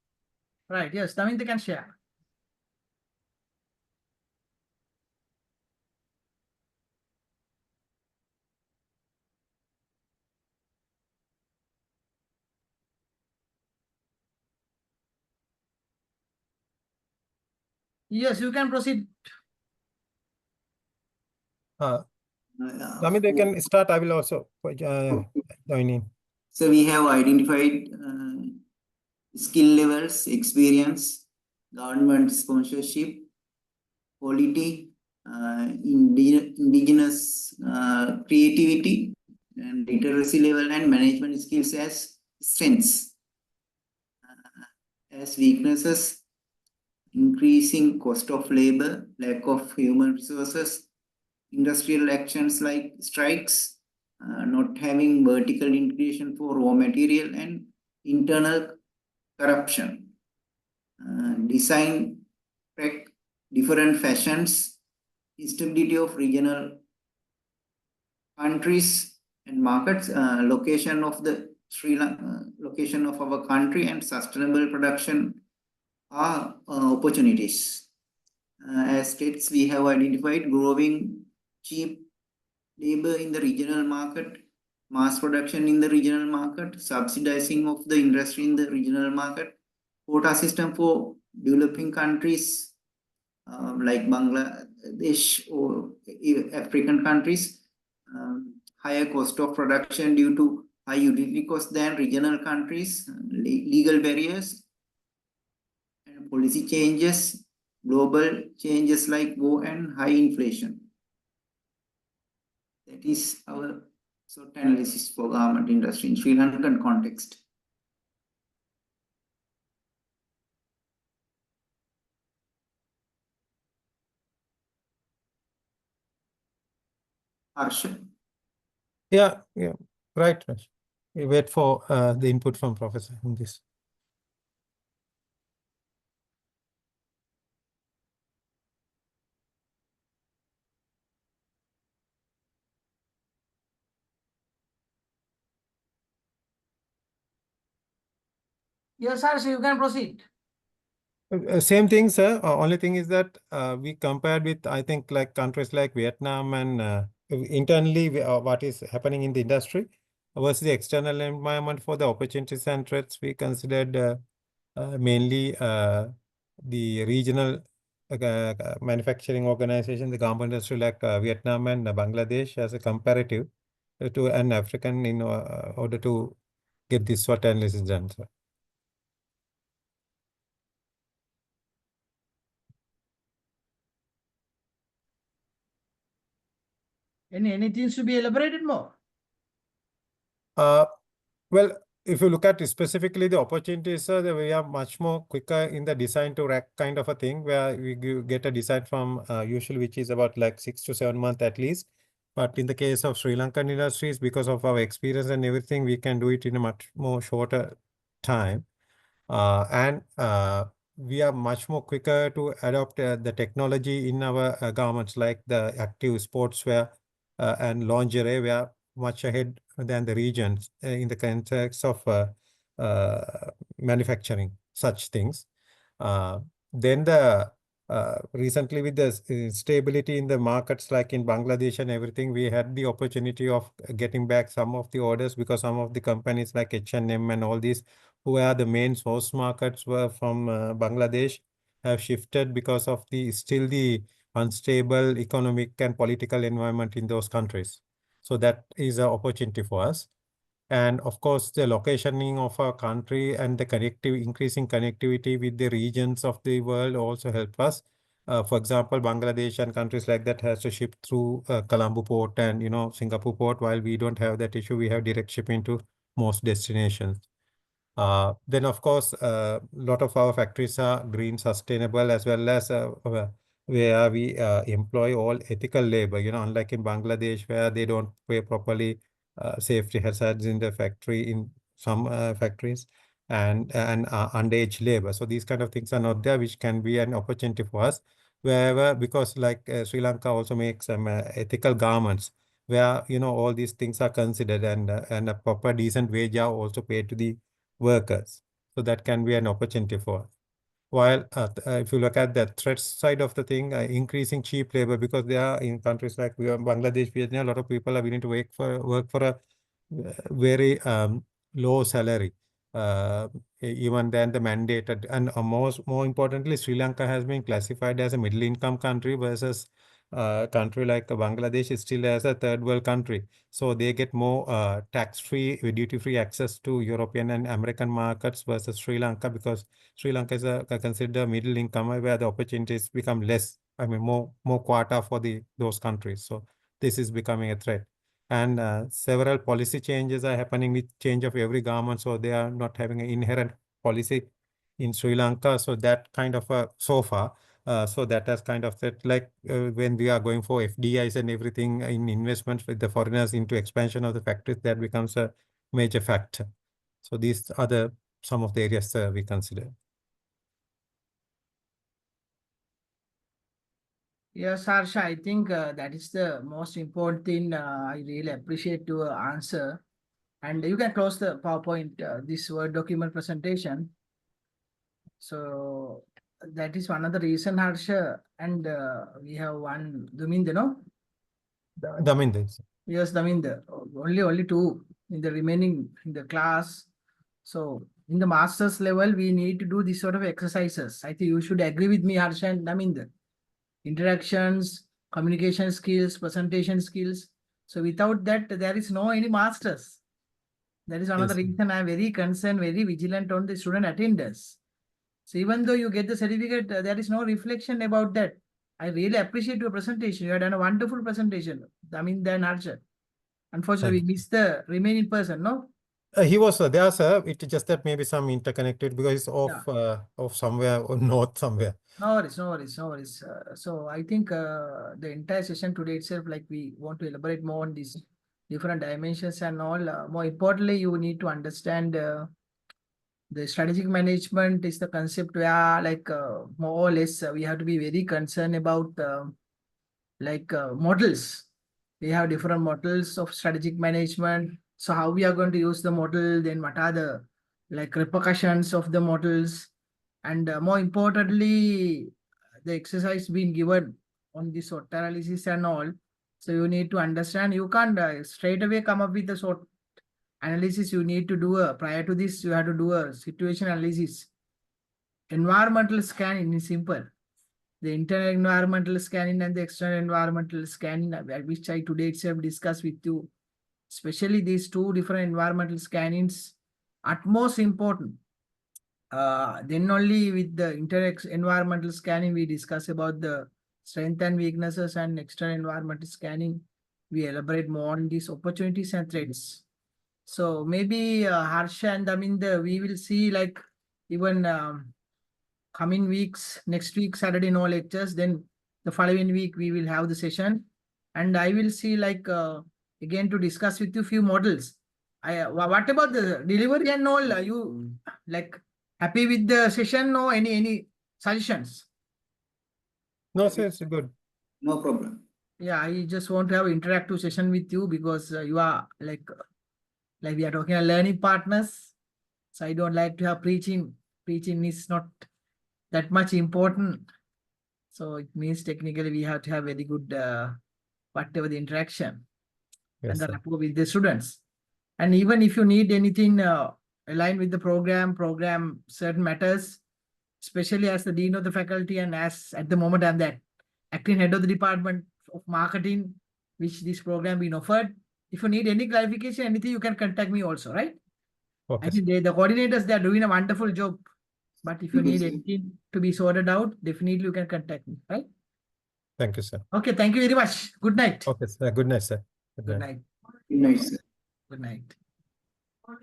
Right, yes, Daminta can share. Yes, you can proceed. Daminda, you can start. I will also join in. So we have identified skill levels, experience, government sponsorship, quality, indigenous creativity, and literacy level and management skills as strengths. As weaknesses, increasing cost of labor, lack of human resources, industrial actions like strikes, not having vertical integration for raw material, and internal corruption. Design tech, different fashions, instability of regional countries and markets, location of the Sri Lanka, location of our country, and sustainable production are opportunities. As states, we have identified growing cheap labor in the regional market, mass production in the regional market, subsidizing of the industry in the regional market, quota system for developing countries like Bangladesh or African countries, higher cost of production due to high utility costs than regional countries, legal barriers, and policy changes, global changes like war and high inflation. That is our SWOT analysis for garment industry in Sri Lankan context. Harsha. Yeah, right. Raj. We wait for the input from Professor in this. Yes, Harsha, you can proceed. Same thing, sir. Only thing is that we compared with, I think, like countries like Vietnam and internally what is happening in the industry versus the external environment for the opportunities and threats. We considered mainly the regional manufacturing organization, the garment industry like Vietnam and Bangladesh as a comparative to an African in order to get this SWOT analysis done, sir. Anything to be elaborated more? Well, if you look at specifically the opportunities, we are much more quicker in the design to rack kind of a thing where we get a design from usually which is about like 6 to 7 months at least. But in the case of Sri Lankan industries, because of our experience and everything, we can do it in a much more shorter time. And we are much more quicker to adopt the technology in our garments like the active sportswear and lingerie. We are much ahead than the regions in the context of manufacturing such things. Then the recently with the stability in the markets like in Bangladesh and everything, we had the opportunity of getting back some of the orders because some of the companies like H&M and all these who are the main source markets were from Bangladesh have shifted because of the still the unstable economic and political environment in those countries. So that is an opportunity for us. And of course, the locationing of our country and the increasing connectivity with the regions of the world also help us. For example, Bangladesh and countries like that has to ship through Colombo port and Singapore port. While we don't have that issue, we have direct shipping to most destinations. Then of course, a lot of our factories are green, sustainable, as well as where we employ all ethical labor. Unlike in Bangladesh, where they don't pay properly safety hazards in the factory, in some factories, and underage labor. So these kind of things are not there, which can be an opportunity for us. Wherever, because like Sri Lanka also makes some ethical garments, where all these things are considered, and a proper decent wage are also paid to the workers. So that can be an opportunity for us. While if you look at the threat side of the thing, increasing cheap labor, because there are in countries like Bangladesh, Vietnam, a lot of people are willing to work for a very low salary, even than the mandated. And more importantly, Sri Lanka has been classified as a middle income country versus country like Bangladesh is still as a third world country. So they get more tax-free, duty-free access to European and American markets versus Sri Lanka, because Sri Lanka is considered middle income, where the opportunities become less. I mean, more quota for those countries. So this is becoming a threat. And several policy changes are happening with change of every government. So they are not having an inherent policy in Sri Lanka. So that kind of so far. So that has kind of said, like when we are going for FDIs and everything in investments with the foreigners into expansion of the factories, that becomes a major factor. So these are some of the areas we consider. Yes, Harsha, I think that is the most important thing. I really appreciate your answer. And you can close the PowerPoint, this Word document presentation. So that is one of the reason, Harsha. And we have one Duminder, no? Daminder. Yes, Daminder. Only two in the remaining in the class. So in the master's level, we need to do this sort of exercises. I think you should agree with me, Harsha and Daminder. Interactions, communication skills, presentation skills. So without that, there is no any masters. That is another Yes. reason I am very concerned, very vigilant on the student attendance. So even though you get the certificate, there is no reflection about that. I really appreciate your presentation. You have done a wonderful presentation. I mean, then Harsha. Unfortunately, we missed the remaining person, no? He was there, sir. It's just that maybe some interconnected, because it's off somewhere or north somewhere. No worries, no worries, no worries. So I think the entire session today itself, like we want to elaborate more on these different dimensions and all. More importantly, you need to understand the strategic management is the concept where like more or less we have to be very concerned about models. We have different models of strategic management. So how we are going to use the model, then what are the like repercussions of the models, and more importantly, the exercise being given on the SWOT analysis and all. So you need to understand, you can't straight away come up with the SWOT analysis. You need to do prior to this, you have to do a situation analysis. Environmental scanning is simple. The internal environmental scanning and the external environmental scanning, which I today itself discussed with you, especially these two different environmental scannings, utmost important. Then only with the environmental scanning, we discuss about the strength and weaknesses, and external environmental scanning, we elaborate more on these opportunities and threats. So maybe Harsha and Daminda, we will see like even coming weeks, next week, Saturday, no lectures. Then the following week, we will have the session. And I will see like again to discuss with you few models. What about the delivery and all? Are you like happy with the session? No, any suggestions? No, sir, it's good. No problem. Yeah, I just want to have interactive session with you because you are like we are talking about learning partners. So I don't like to have preaching. Preaching is not that much important. So it means technically we have to have very good whatever the interaction and the Yes, sir. rapport with the students. And even if you need anything aligned with the program certain matters, especially as the dean of the faculty and as at the moment I'm the acting head of the department of marketing, which this program been offered. If you need any clarification, anything, you can contact me also, right? Okay, I think the coordinators, they are doing a wonderful job. But if you need anything to be sorted out, definitely you can contact me, right? thank you, sir. Okay, thank you very much. Good night. Okay, sir. Good night, sir. Good night. Nice. Good night. What?